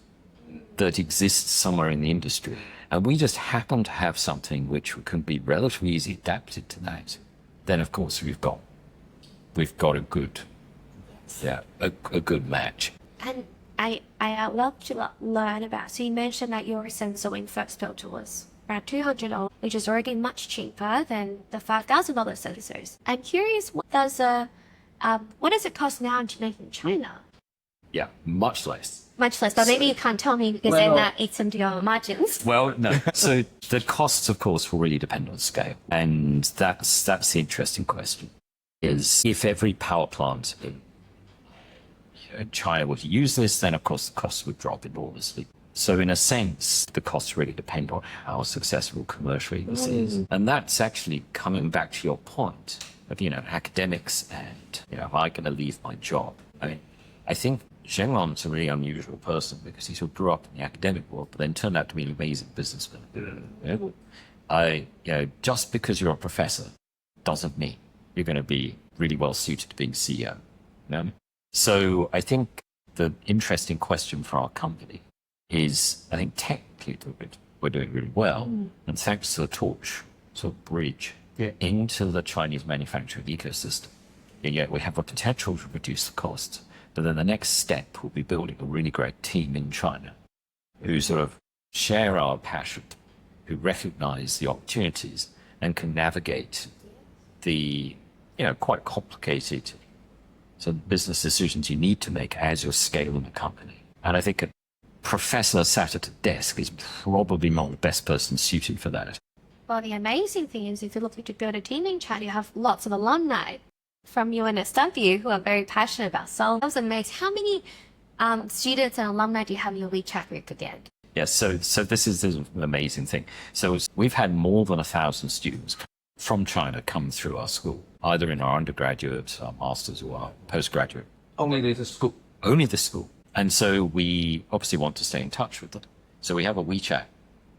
that exists somewhere in the industry, and we just happen to have something which can be relatively easily adapted to that, then of course we've got a good match. And I'd love to learn about. So you mentioned that your sensor when first built was around $200, which is already much cheaper than the $5,000 sensors. I'm curious, what does it cost now to make in China? Yeah, much less. Much less, but maybe you can't tell me because then that eats into your margins. Well, no. So the costs, of course, will really depend on scale, and that's the interesting question. Is if every power plant in China were to use this, then of course the costs would drop enormously. So in a sense, the costs really depend on how successful commercially this is. And that's actually coming back to your point of, academics and, am I going to leave my job? I think Zhenglong's a really unusual person because he sort of grew up in the academic world, but then turned out to be an amazing businessman. Just because you're a professor doesn't mean you're going to be really well suited to being CEO. So I think the interesting question for our company is, I think technically we're doing really well, and thanks to the torch sort of bridge Yeah. into the Chinese manufacturing ecosystem. And yet we have a potential to reduce the costs. But then the next step will be building a really great team in China who sort of share our passion, who recognize the opportunities and can navigate the, quite complicated sort of business decisions you need to make as you're scaling a company. And I think a professor sat at a desk is probably not the best person suited for that. Well, the amazing thing is if you're looking to build a team in China, you have lots of alumni from UNSW who are very passionate about solar. That was amazing. How many students and alumni do you have in your WeChat group again? Yes, so this is an amazing thing. So we've had more than 1,000 students from China come through our school, either in our undergraduate, our masters, or our postgraduate. Only the school. Only the school. And so we obviously want to stay in touch with them. So we have a WeChat.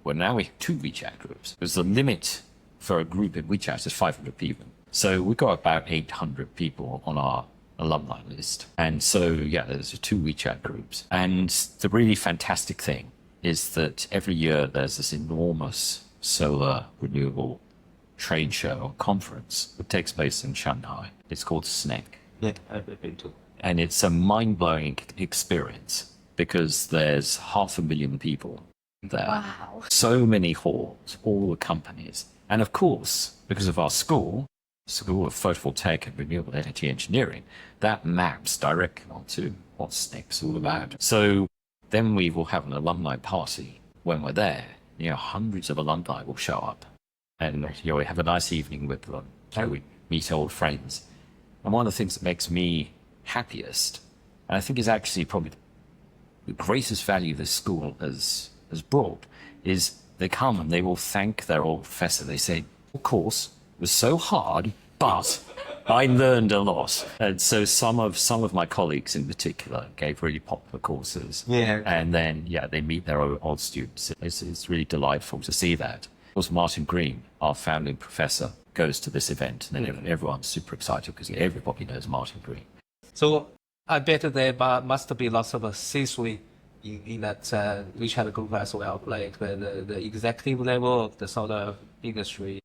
Well, now we have 2 WeChat groups, because the limit for a group in WeChat is 500 people. So we've got about 800 people on our alumni list. And so, there's 2 WeChat groups. And the really fantastic thing is that every year there's this enormous solar renewable trade show or conference that takes place in Shanghai. It's called SNEC. Yeah, I've been to. And it's a mind-blowing experience because there's 500,000 people there. Wow. So many halls, all the companies. And of course, because of our School of Photovoltaic and Renewable Energy Engineering, that maps directly onto what SNEC's all about. So then we will have an alumni party when we're there. Hundreds of alumni will show up. And we have a nice evening with them. We meet old friends. And one of the things that makes me happiest, and I think is actually probably the greatest value this school has brought, is they come and they will thank their old professor. They say, of course, it was so hard, but I learned a lot. And so some of my colleagues in particular gave really popular courses. Yeah. And then, they meet their old students. It's really delightful to see that. Of course, Martin Green, our founding professor, goes to this event, and then everyone's super excited because everybody knows Martin Green. So I bet there must be lots of C-suite in that WeChat group as well, like the executive level of the solar industry.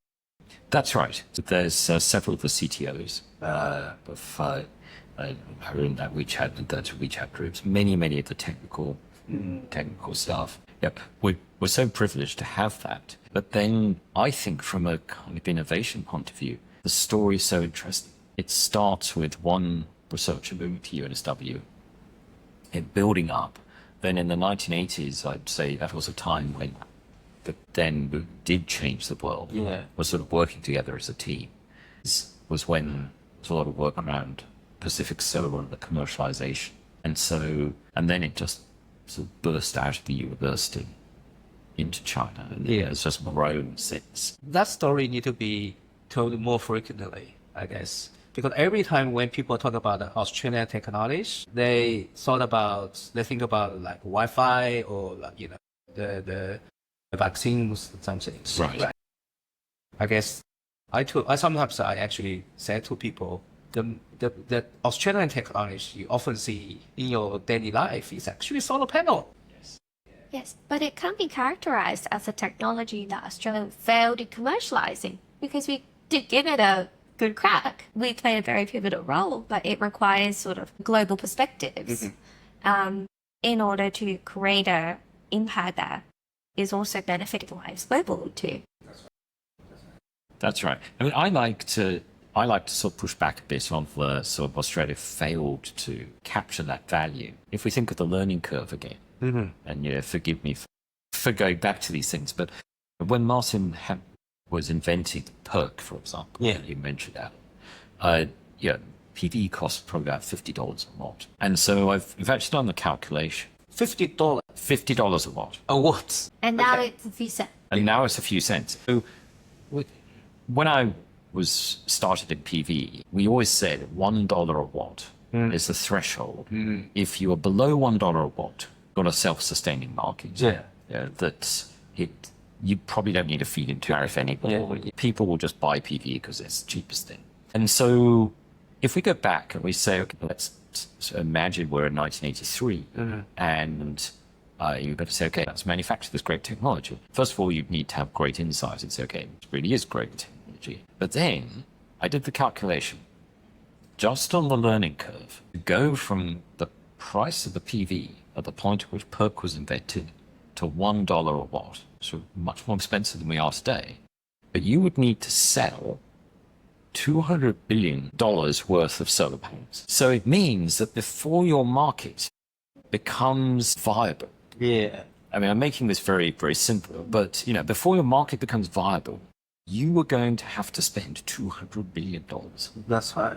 That's right. There's several of the CTOs are in that WeChat groups. Many of the technical staff. Yep, we're so privileged to have that. But then I think from a kind of innovation point of view, the story is so interesting. It starts with one researcher moving to UNSW, it building up. Then in the 1980s, I'd say that was a time when then did change the world. Yeah. Was sort of working together as a team. This was when there was a lot of work around Pacific Solar and the commercialization. And then it just sort of burst out of the university into China. And it's just grown since. That story need to be told more frequently, I guess. Because every time when people talk about Australian technologies, they think about like Wi-Fi or like, the vaccines and some things. Right. I guess I sometimes actually say to people, the Australian technology you often see in your daily life is actually solar panel. Yes, but it can't be characterized as a technology that Australia failed in commercializing because we did give it a good crack. We played a very pivotal role, but it requires sort of global perspectives in order to create an impact that is also benefiting lives globally too. That's right. I mean, I like to sort of push back a bit on the sort of Australia failed to capture that value. If we think of the learning curve again, and forgive me for going back to these things, but when Martin was inventing PERC, for example, you mentioned that, PV costs probably about $50 a watt. And so we've actually done the calculation. $50. $50 a watt. A watt. And now it's a few cents. And now it's a few cents. So when I was started in PV, we always said $1 a watt is the threshold. If you are below $1 a watt, you're on a self-sustaining market. You probably don't need to feed into tariff anymore. People will just buy PV because it's the cheapest thing. And so if we go back and we say, okay, let's imagine we're in 1983 and You better say, okay, let's manufacture this great technology. First of all, you need to have great insight and say, okay, it really is great technology. But then I did the calculation just on the learning curve to go from the price of the PV at the point at which PERC was invented to $1 a watt, so much more expensive than we are today. But you would need to sell $200 billion worth of solar panels. So it means that before your market becomes viable, I mean, I'm making this very, very simple, but, you know, before your market becomes viable, you are going to have to spend $200 billion. That's right.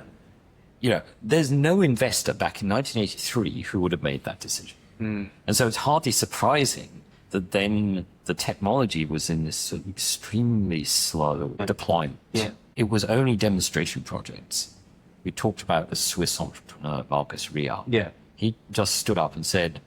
You know, there's no investor back in 1983 who would have made that decision. And so it's hardly surprising that then the technology was in this sort of extremely slow deployment. It was only demonstration projects. We talked about the Swiss entrepreneur, Marcus Ria. He just stood up and said,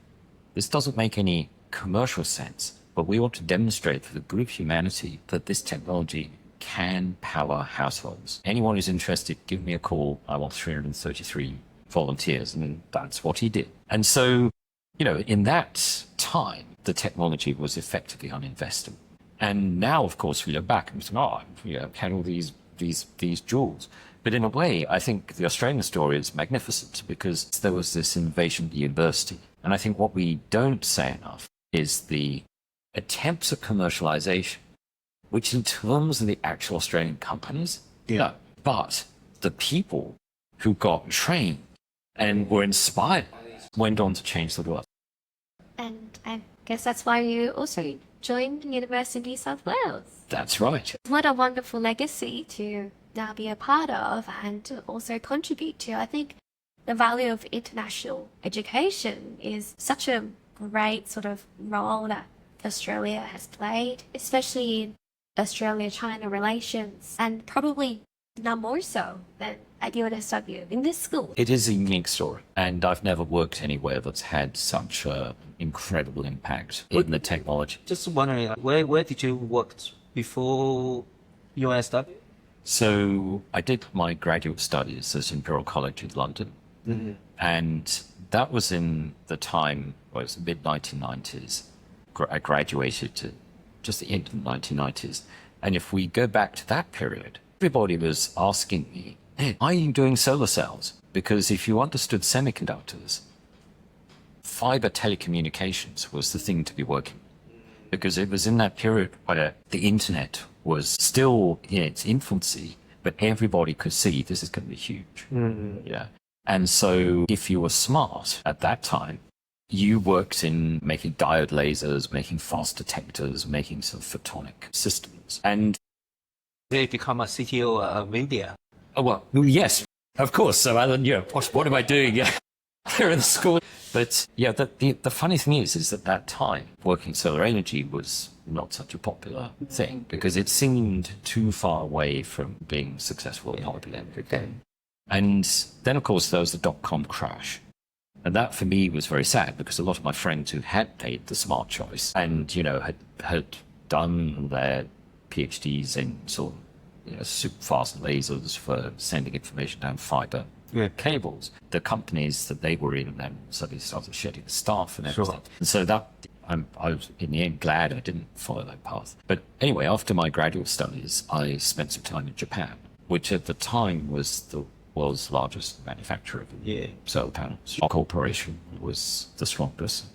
this doesn't make any commercial sense, but we ought to demonstrate for the good of humanity that this technology can power households. Anyone who's interested, give me a call. I want 333 volunteers. And that's what he did. And so, you know, in that time, the technology was effectively uninvestable. And now, of course, we look back and we think, oh, you know, had all these jewels. But in a way, I think the Australian story is magnificent because there was this innovation at the university. And I think what we don't say enough is the attempts at commercialization, which in terms of the actual Australian companies, no, but the people who got trained and were inspired went on to change the world. And I guess that's why you also joined the University of New South Wales. That's right. What a wonderful legacy to now be a part of and to also contribute to. I think the value of international education is such a great sort of role that Australia has played, especially in Australia-China relations, and probably now more so than at UNSW in this school. It is a unique story, and I've never worked anywhere that's had such an incredible impact in the technology. Just wondering, where did you work before UNSW? So I did my graduate studies at Imperial College in London, and that was in the time, well, it was the mid-1990s. I graduated to just the end of the 1990s. And if we go back to that period, everybody was asking me, hey, are you doing solar cells? Because if you understood semiconductors, fiber telecommunications was the thing to be working. Because it was in that period where the internet was still in its infancy, but everybody could see this is going to be huge. Yeah. And so if you were smart at that time, you worked in making diode lasers, making fast detectors, making some photonic systems. And They become a CTO of India. oh, well, yes, of course. So Alan, you know, what am I doing here in the school? But yeah, the funny thing is at that time, working solar energy was not such a popular thing because it seemed too far away from being successful in popular. And then, of course, there was the dot-com crash. And that for me was very sad because a lot of my friends who had made the smart choice and, you know, had done their PhDs in sort of, you know, super fast lasers for sending information down fiber cables, the companies that they were in then suddenly started shedding staff and everything. And so that I was in the end glad I didn't follow that path. But anyway, after my graduate studies, I spent some time in Japan, which at the time was the world's largest manufacturer of solar panels. Our corporation was the strongest.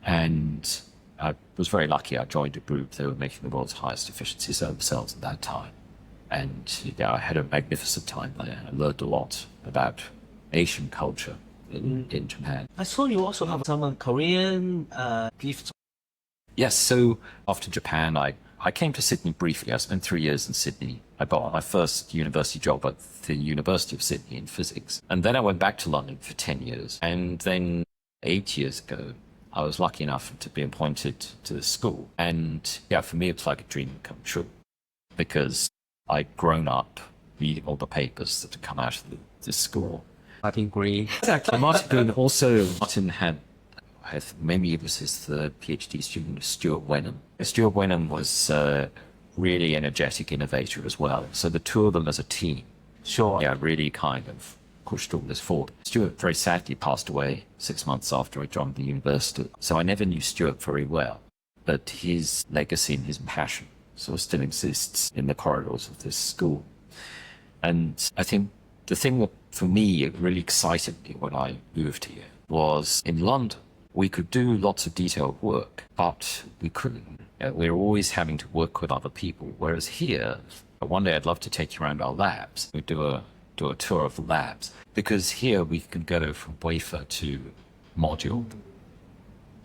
And I was very lucky. I joined a group that were making the world's highest efficiency solar cells at that time. And I had a magnificent time there. I learned a lot about Asian culture in Japan. I saw you also have some Korean gifts. Yes, so after Japan, I came to Sydney briefly. I spent 3 years in Sydney. I got my first university job at the University of Sydney in physics. And then I went back to London for 10 years. And then 8 years ago, I was lucky enough to be appointed to the school. And yeah, for me, it's like a dream come true because I'd grown up reading all the papers that had come out of this school. Martin Green. Exactly. Martin had maybe it was his third PhD student, Stuart Wenham. Stuart Wenham was a really energetic innovator as well. So the two of them as a team, really kind of pushed all this forward. Stuart very sadly passed away 6 months after I joined the university. So I never knew Stuart very well, but his legacy and his passion sort of still exists in the corridors of this school. And I think the thing that for me it really excited me when I moved here was in London, we could do lots of detailed work, but we couldn't. We were always having to work with other people. Whereas here, one day I'd love to take you around our labs. We do a tour of the labs, because here we can go from wafer to module,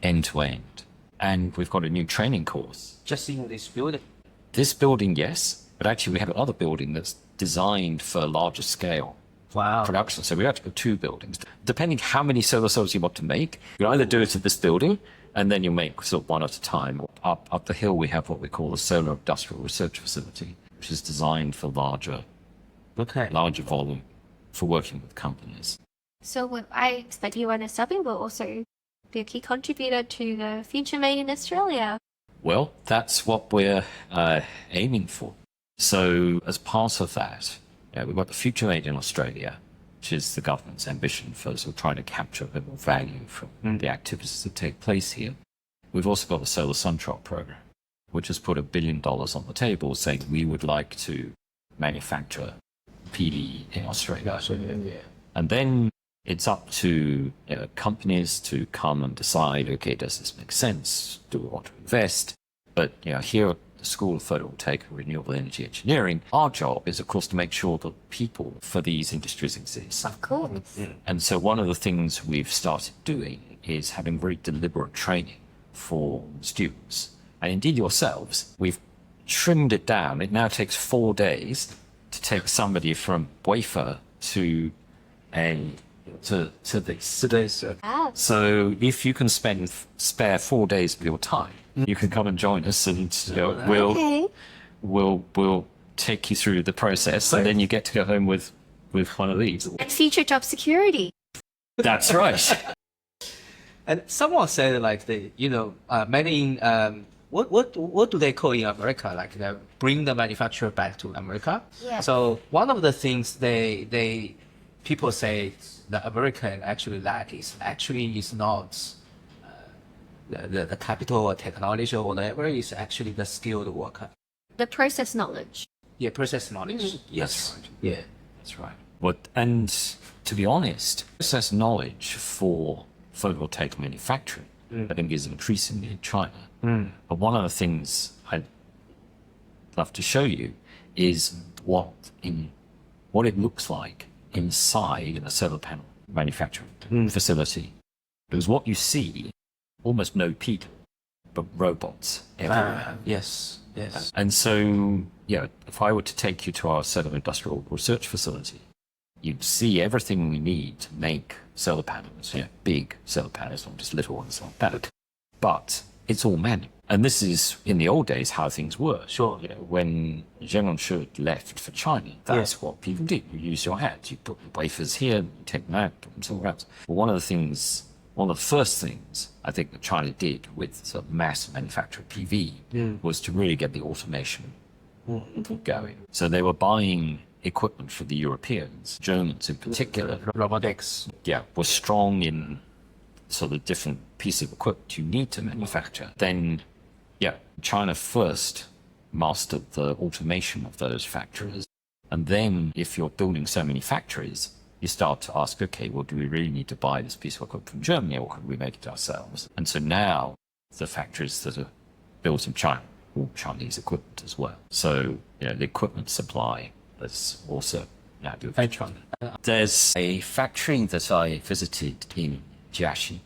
end to end. And we've got a new training course. Just in this building. This building, yes, but actually we have another building that's designed for larger scale production. So we have to go 2 buildings. Depending how many solar cells you want to make, you either do it at this building and then you make sort of one at a time. Up the hill, we have what we call the Solar Industrial Research Facility, which is designed for larger volume for working with companies. So I expect UNSW will also be a key contributor to the future made in Australia. Well, that's what we're aiming for. So as part of that, we've got the Future Made in Australia, which is the government's ambition for sort of trying to capture a bit more value from the activities that take place here. We've also got the Solar Sunshot program, which has put $1 billion on the table saying we would like to manufacture PV in Australia. And then it's up to companies to come and decide, okay, does this make sense? Do we want to invest? But here at the School of Photovoltaic and Renewable Energy Engineering, our job is, of course, to make sure that people for these industries exist. Of course. And so one of the things we've started doing is having very deliberate training for students. And indeed yourselves, we've trimmed it down. It now takes 4 days to take somebody from wafer to this. Ah. So if you can spare 4 days of your time, you can come and join us, and we'll take you through the process, and then you get to go home with one of these. And future job security. That's right. And someone said like many what do they call in America, like bring the manufacturer back to America? Yeah. So one of the things people say the American actually lack is not the capital or technology or whatever, is actually the skilled worker. The process knowledge. Yeah, process knowledge. Yes. Right. Yeah. That's right. And to be honest, process knowledge for photovoltaic manufacturing, I think, is increasingly in China. But one of the things I'd love to show you is what it looks like inside a solar panel manufacturing facility. Because what you see, almost no people, but robots everywhere. Yes. And so, if I were to take you to our solar industrial research facility, you'd see everything we need to make solar panels, big solar panels, not just little ones like that. But it's all manual. And this is, in the old days, how things were. Sure. When Zheng Rongshi left for China, that's what people did. You use your hands. You put the wafers here, you take them out, put them somewhere else. But one of the first things I think that China did with sort of mass manufactured PV was to really get the automation going. So they were buying equipment for the Europeans, Germans in particular. Robotics. Were strong in sort of different pieces of equipment you need to manufacture. Then, China first mastered the automation of those factories. And then if you're building so many factories, you start to ask, okay, well, do we really need to buy this piece of equipment from Germany, or can we make it ourselves? And so now the factories that are built in China, all Chinese equipment as well. So, the equipment supply is also now built in China. There's a factory that I visited in Jiaxi,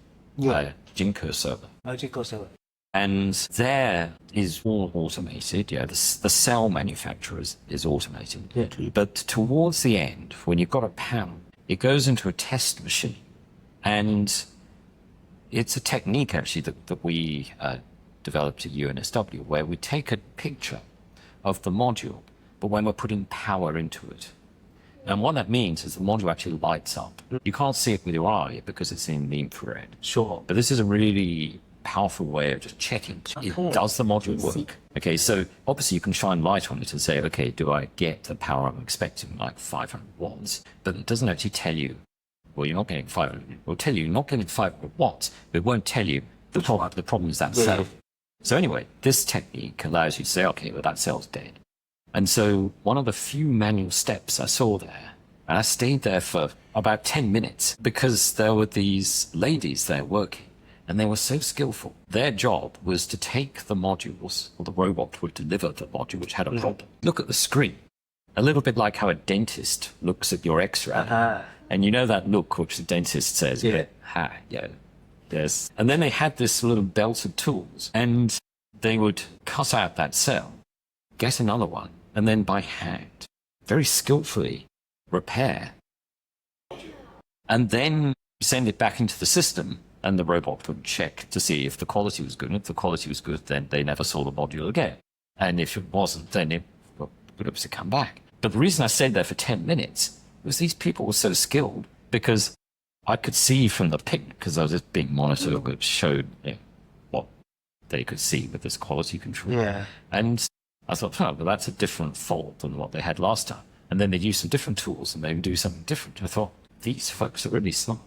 Jinko Solar. Jinko Solar. And there is all automated. The cell manufacturer is automated. Yeah. But towards the end, when you've got a panel, it goes into a test machine. And it's a technique, actually, that we developed at UNSW, where we take a picture of the module, but when we're putting power into it. And what that means is the module actually lights up. You can't see it with your eye because it's in the infrared. Sure. But this is a really powerful way of just checking. Does the module work? Okay, so obviously you can shine light on it and say, okay, do I get the power I'm expecting, like 500 watts? But it doesn't actually tell you, well, you're not getting 500. It will tell you you're not getting 500 watts, but it won't tell you the problem is that cell. So anyway, this technique allows you to say, okay, well, that cell's dead. And so one of the few manual steps I saw there, and I stayed there for about 10 minutes because there were these ladies there working and they were so skillful. Their job was to take the modules, or the robot would deliver the module which had a problem. Look at the screen, a little bit like how a dentist looks at your x-ray. And you know that look which the dentist says, yes. And then they had this little belt of tools and they would cut out that cell, get another one, and then by hand, very skillfully repair, and then send it back into the system, and the robot would check to see if the quality was good. And if the quality was good, then they never saw the module again. And if it wasn't, then it would have to come back. But the reason I stayed there for 10 minutes was these people were so skilled, because I could see from the pic, because I was just being monitored, which showed what they could see with this quality control. Yeah. And I thought, oh, well, that's a different fault than what they had last time. And then they'd use some different tools and they would do something different. I thought, these folks are really smart.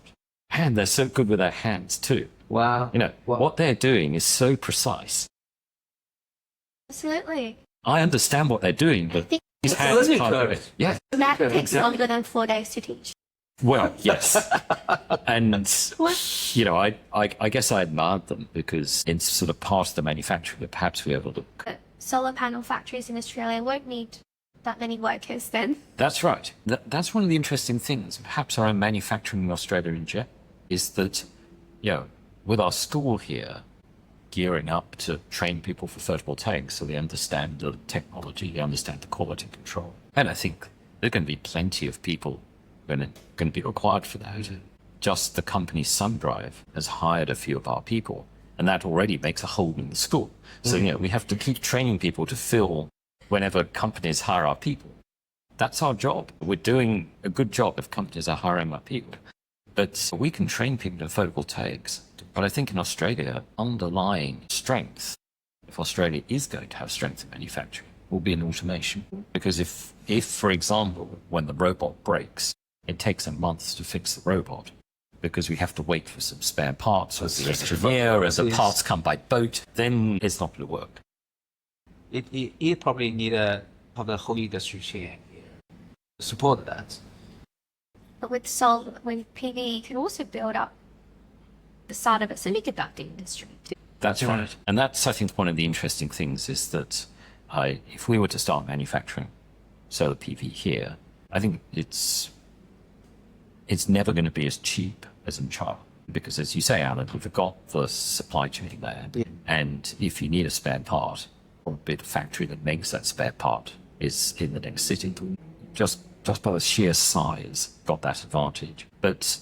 And they're so good with their hands too. Wow. What they're doing is so precise. Absolutely. I understand what they're doing, but these hands can't do it. Yeah. Math takes longer than 4 days to teach. Well, yes. And, I guess I admired them because it's sort of part of the manufacturing that perhaps we overlook. Solar panel factories in Australia won't need that many workers then. That's right. That's one of the interesting things, perhaps around manufacturing in Australia in general, is that, with our school here gearing up to train people for photovoltaics so they understand the technology, they understand the quality control. And I think there are going to be plenty of people going to be required for that. Just the company SunDrive has hired a few of our people, and that already makes a hole in the school. So, we have to keep training people to fill whenever companies hire our people. That's our job. We're doing a good job if companies are hiring our people. But we can train people in photovoltaics. But I think in Australia, underlying strength, if Australia is going to have strength in manufacturing, will be in automation. Because if, for example, when the robot breaks, it takes a month to fix the robot, because we have to wait for some spare parts or the engineer, as the parts come by boat, then it's not going to work. It probably need the whole industry chain to support that. But with solar, with PV, you can also build up the start of a semiconductor industry. That's right. And that's, I think, one of the interesting things is that if we were to start manufacturing solar PV here, I think it's never going to be as cheap as in China. Because as you say, Alan, we've got the supply chain there. Yeah. And if you need a spare part, probably the factory that makes that spare part is in the next city. Just by the sheer size, got that advantage. But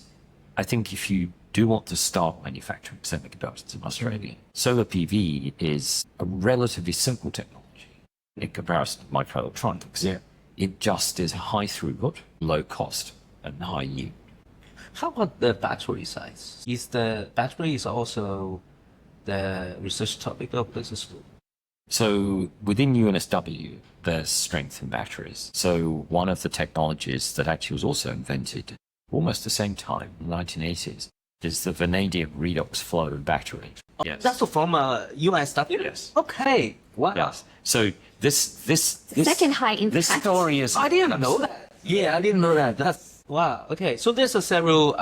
I think if you do want to start manufacturing semiconductors in Australia, solar PV is a relatively simple technology in comparison to microelectronics. Yeah. It just is high throughput, low cost, and high yield. How about the battery size? Is the batteries also the research topic of business school? So within UNSW, there's strength in batteries. So one of the technologies that actually was also invented almost the same time, in the 1980s, is the vanadium redox flow battery. Yes. That's from UNSW? Yes. Okay. Wow. Yes. So this second high impact. This story is... I didn't know that. Yeah, I didn't know that. That's... Wow. Okay. So there's several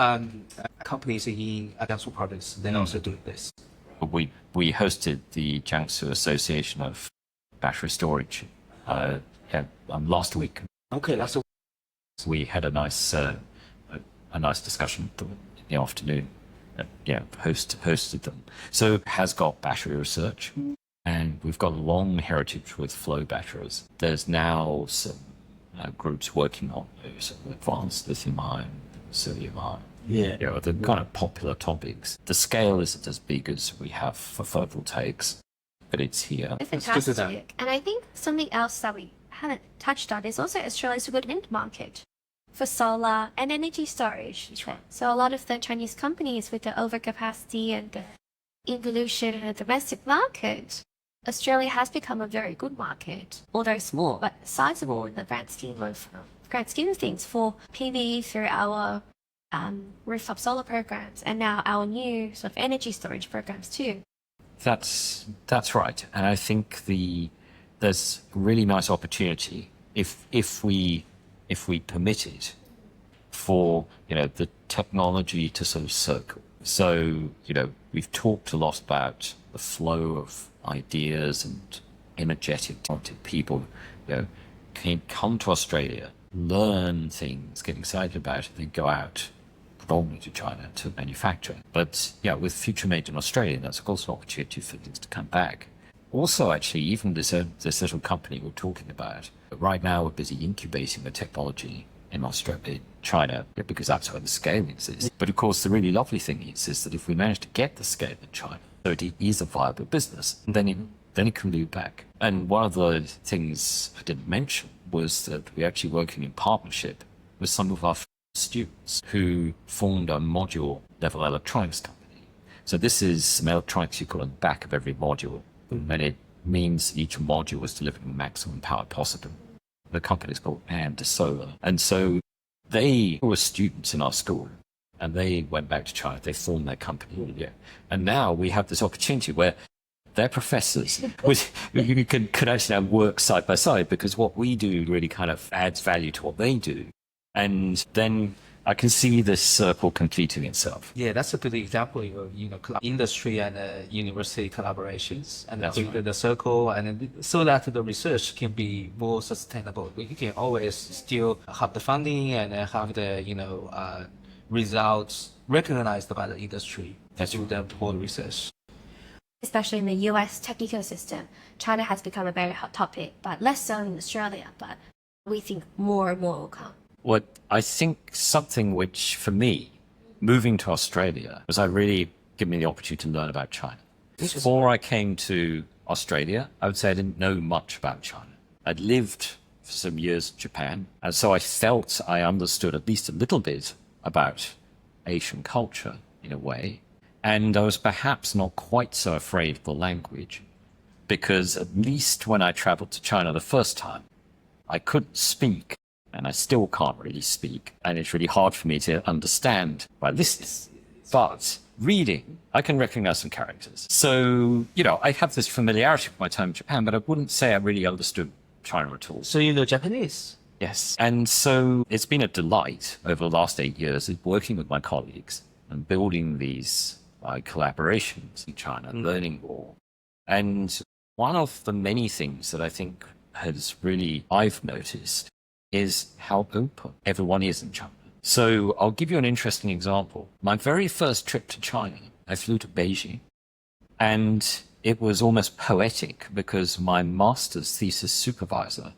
companies in Jiangsu province. They also do this. We hosted the Jiangsu Association of Battery Storage last week. Okay, last week. We had a nice discussion in the afternoon. Hosted them. So it has got battery research, and we've got a long heritage with flow batteries. There's now some groups working on those advanced lithium-ion, sodium-ion. Yeah, the kind of popular topics. The scale isn't as big as we have for photovoltaics, but it's here. It's fantastic. And I think something else that we haven't touched on is also Australia's a good end market for solar and energy storage. Right. So a lot of the Chinese companies with the overcapacity and the evolution in the domestic market, Australia has become a very good market, although small, but sizable in the grand scheme of things for PV through our rooftop solar programs and now our new sort of energy storage programs too. That's right, and I think there's a really nice opportunity if we permit it for the technology to sort of circle. So we've talked a lot about the flow of ideas and energetic, talented people can come to Australia, learn things, get excited about it, then go out predominantly to China to manufacture. But with Future Made in Australia, that's of course an opportunity for things to come back. Also, actually, even this little company we're talking about, right now we're busy incubating the technology in Australia, China, because that's where the scale exists. But of course, the really lovely thing is that if we manage to get the scale in China, so it is a viable business, then it can move back. And one of the things I didn't mention was that we're actually working in partnership with some of our students who formed a module level electronics company. So this is some electronics you put on the back of every module, and it means each module is delivering the maximum power possible. The company is called JA Solar. And so they were students in our school and they went back to China. They formed their company. Yeah. And now we have this opportunity where their professors you could actually now work side by side, because what we do really kind of adds value to what they do. And then I can see this circle completing itself. Yeah, that's a good example of industry and university collaborations, and the circle, and so that the research can be more sustainable. You can always still have the funding and have the results recognized by the industry through the whole research. Especially in the US tech ecosystem, China has become a very hot topic, but less so in Australia. But we think more and more will come. What I think something which, for me, moving to Australia, was really given me the opportunity to learn about China. Before I came to Australia, I would say I didn't know much about China. I'd lived for some years in Japan, and so I felt I understood at least a little bit about Asian culture in a way. And I was perhaps not quite so afraid of the language, because at least when I traveled to China the first time, I couldn't speak. And I still can't really speak. And it's really hard for me to understand by listening. But reading, I can recognize some characters. So, I have this familiarity with my time in Japan, but I wouldn't say I really understood China at all. So you know Japanese? Yes. And so it's been a delight over the last 8 years of working with my colleagues and building these collaborations in China, learning more. And one of the many things that I think I've noticed is how open everyone is in China. So I'll give you an interesting example. My very first trip to China, I flew to Beijing, and it was almost poetic because my master's thesis supervisor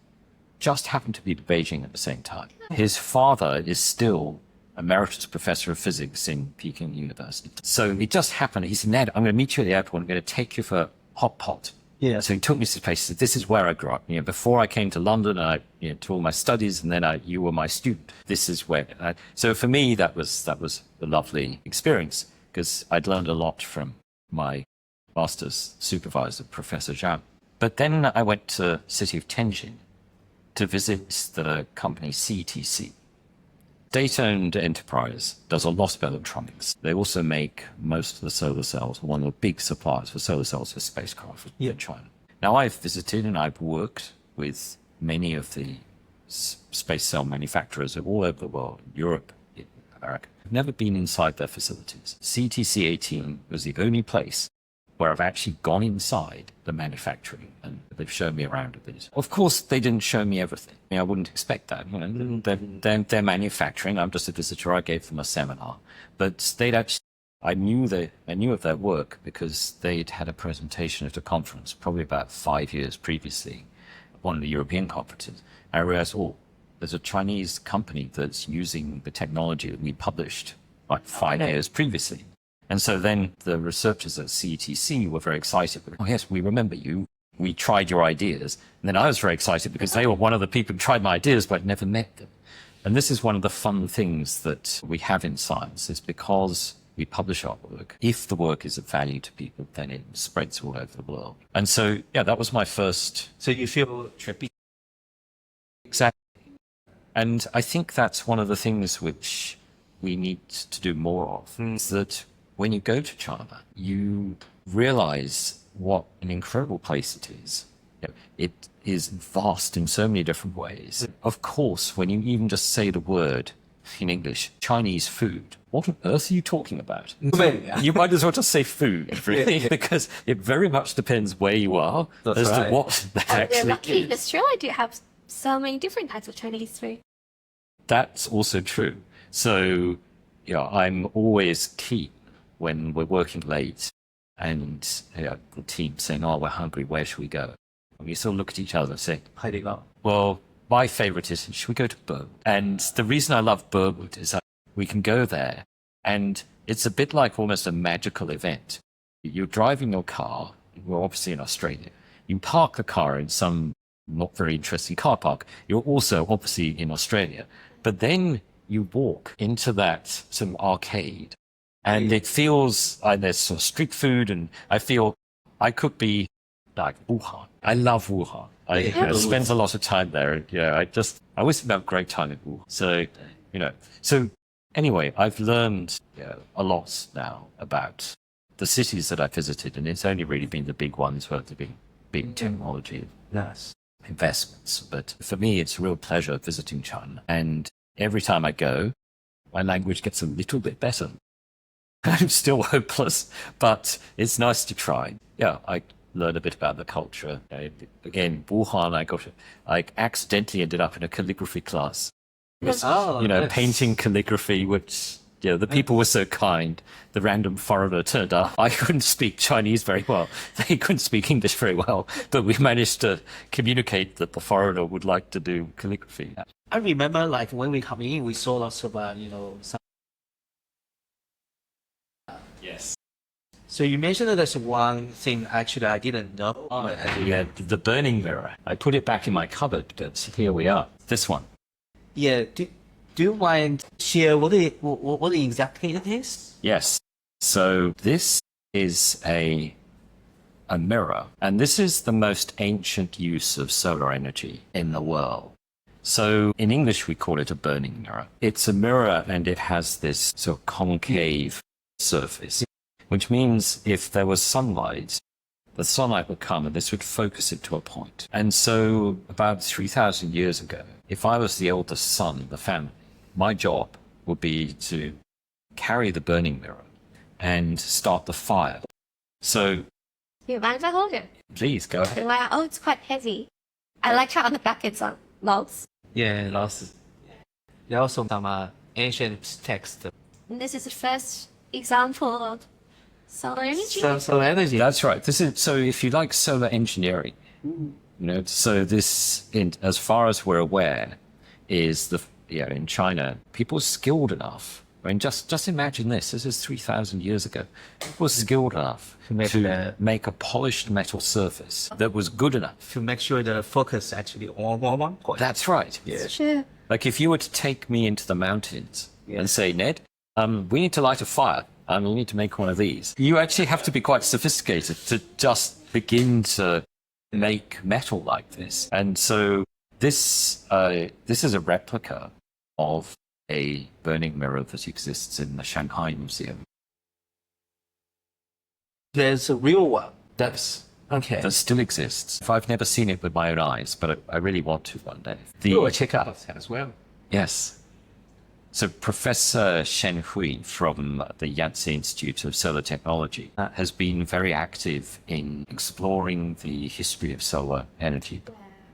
just happened to be to Beijing at the same time. His father is still emeritus professor of physics in Peking University. So it just happened. He said, Ned, I'm going to meet you at the airport. I'm going to take you for a hot pot. Yeah. So he took me to this place. He said, this is where I grew up. Before I came to London, I to all my studies, and then you were my student. This is where. So for me, that was a lovely experience, because I'd learned a lot from my master's supervisor, Professor Zhang. But then I went to the city of Tianjin to visit the company CTC. State-owned enterprise does a lot of electronics. They also make most of the solar cells, one of the big suppliers for solar cells for spacecraft in China. Now, I've visited and I've worked with many of the space cell manufacturers all over the world, Europe, America. I've never been inside their facilities. CTC 18 was the only place where I've actually gone inside the manufacturing, and they've shown me around a bit. Of course, they didn't show me everything. I wouldn't expect that. They're manufacturing. I'm just a visitor. I gave them a seminar, but I knew of their work because they'd had a presentation at a conference probably about 5 years previously, one of the European conferences. I realized, there's a Chinese company that's using the technology that we published like 5 years previously. And so then the researchers at CTC were very excited. Oh, yes, we remember you. We tried your ideas. And then I was very excited because they were one of the people who tried my ideas, but I'd never met them. And this is one of the fun things that we have in science, is because we publish our work. If the work is of value to people, then it spreads all over the world. And so, yeah, that was my first. So you feel trippy. Exactly. And I think that's one of the things which we need to do more of, is that when you go to China, you realize what an incredible place it is. You know, it is vast in so many different ways. Of course, when you even just say the word in English, Chinese food, what on earth are you talking about? You might as well just say food, really, because it very much depends where you are as to what that We're actually lucky in is. Australia to have so many different types of Chinese food. That's also true. So, I'm always keen when we're working late and the team saying, oh, we're hungry, where should we go? And we sort of look at each other and say, well, my favorite is, should we go to Burwood? And the reason I love Burwood is that we can go there and it's a bit like almost a magical event. You're driving your car, we're obviously in Australia, you park the car in some not very interesting car park. You're also obviously in Australia, but then you walk into that sort of arcade and it feels like there's some street food, and I feel I could be like Wuhan. I love Wuhan. I spend a lot of time there. And, I always have a great time in Wuhan. So anyway, I've learned a lot now about the cities that I visited, and it's only really been the big ones where the big technology investments. But for me, it's a real pleasure visiting China. And every time I go, my language gets a little bit better. I'm still hopeless, but it's nice to try. Yeah, I learn a bit about the culture. Again, Wuhan, I accidentally ended up in a calligraphy class. It was, painting calligraphy, which, the people were so kind. The random foreigner turned up. I couldn't speak Chinese very well. They couldn't speak English very well, but we managed to communicate that the foreigner would like to do calligraphy. I remember, like, when we come in, we saw lots of, some... Yes. So you mentioned that there's one thing actually I didn't know. The burning mirror. I put it back in my cupboard, but here we are. This one. Yeah. Do you mind share what exactly it is? Yes. So this is a mirror, and this is the most ancient use of solar energy in the world. So in English, we call it a burning mirror. It's a mirror and it has this sort of concave surface, which means if there was sunlight, the sunlight would come and this would focus it to a point. And so about 3,000 years ago, if I was the eldest son of the family, my job would be to carry the burning mirror and start the fire. So, Do you mind if I hold it? Please go ahead. Wow, oh, it's quite heavy. I like how on the back it's on logs. Yeah, lots. There are also some ancient text. And this is the first example of solar energy. Solar energy. That's right. So if you like solar engineering, so this, as far as we're aware, is in China, people skilled enough. I mean, just imagine this. This is 3,000 years ago. People were skilled enough to make a polished metal surface that was good enough to make sure the focus actually on one point. That's right. Yeah. Sure. Like if you were to take me into the mountains and say, Ned, we need to light a fire and we need to make one of these. You actually have to be quite sophisticated to just begin to make metal like this. And so this is a replica of a burning mirror that exists in the Shanghai Museum. There's a real one. That still exists. I've never seen it with my own eyes, but I really want to one day. Check out as well. Yes. So Professor Shen Hui from the Yangtze Institute of Solar Technology has been very active in exploring the history of solar energy,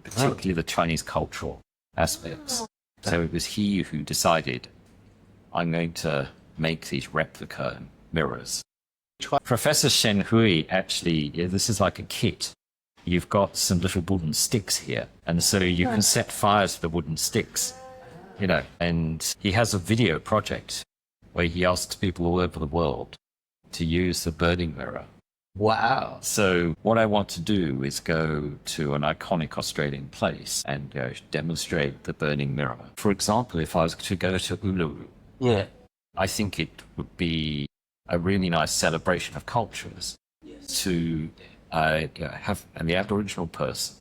particularly the Chinese cultural aspects. So it was he who decided, I'm going to make these replica mirrors. Professor Shen Hui actually, this is like a kit. You've got some little wooden sticks here, and so you can set fire to the wooden sticks. And he has a video project where he asks people all over the world to use the burning mirror. Wow. So what I want to do is go to an iconic Australian place and demonstrate the burning mirror. For example, if I was to go to Uluru, yeah, I think it would be a really nice celebration of cultures to have, and the Aboriginal person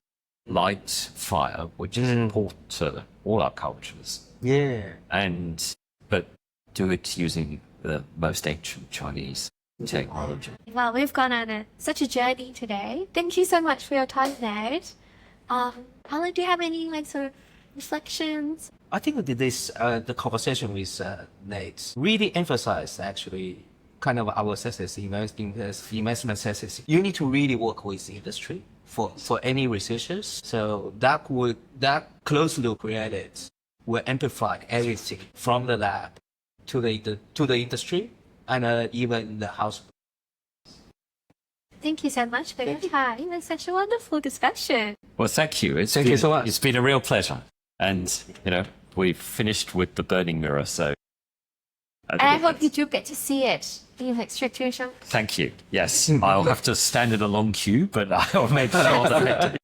light fire, which is important to all our cultures, but do it using the most ancient Chinese technology. Well, we've gone on such a journey today. Thank you so much for your time, Nate. Alan, do you have any sort of reflections? I think that this the conversation with Nate really emphasized actually kind of our success, investment success. You need to really work with the industry for any researchers. So that closed loop created will amplify everything from the lab to the industry and even the house. Thank you so much for your time. It was such a wonderful discussion. Well, thank you. Thank you so much. It's been a real pleasure. And, we've finished with the burning mirror, so. And I hope you do get to see it in next year. Thank you. Yes, I'll have to stand in a long queue, but I'll make sure that I do.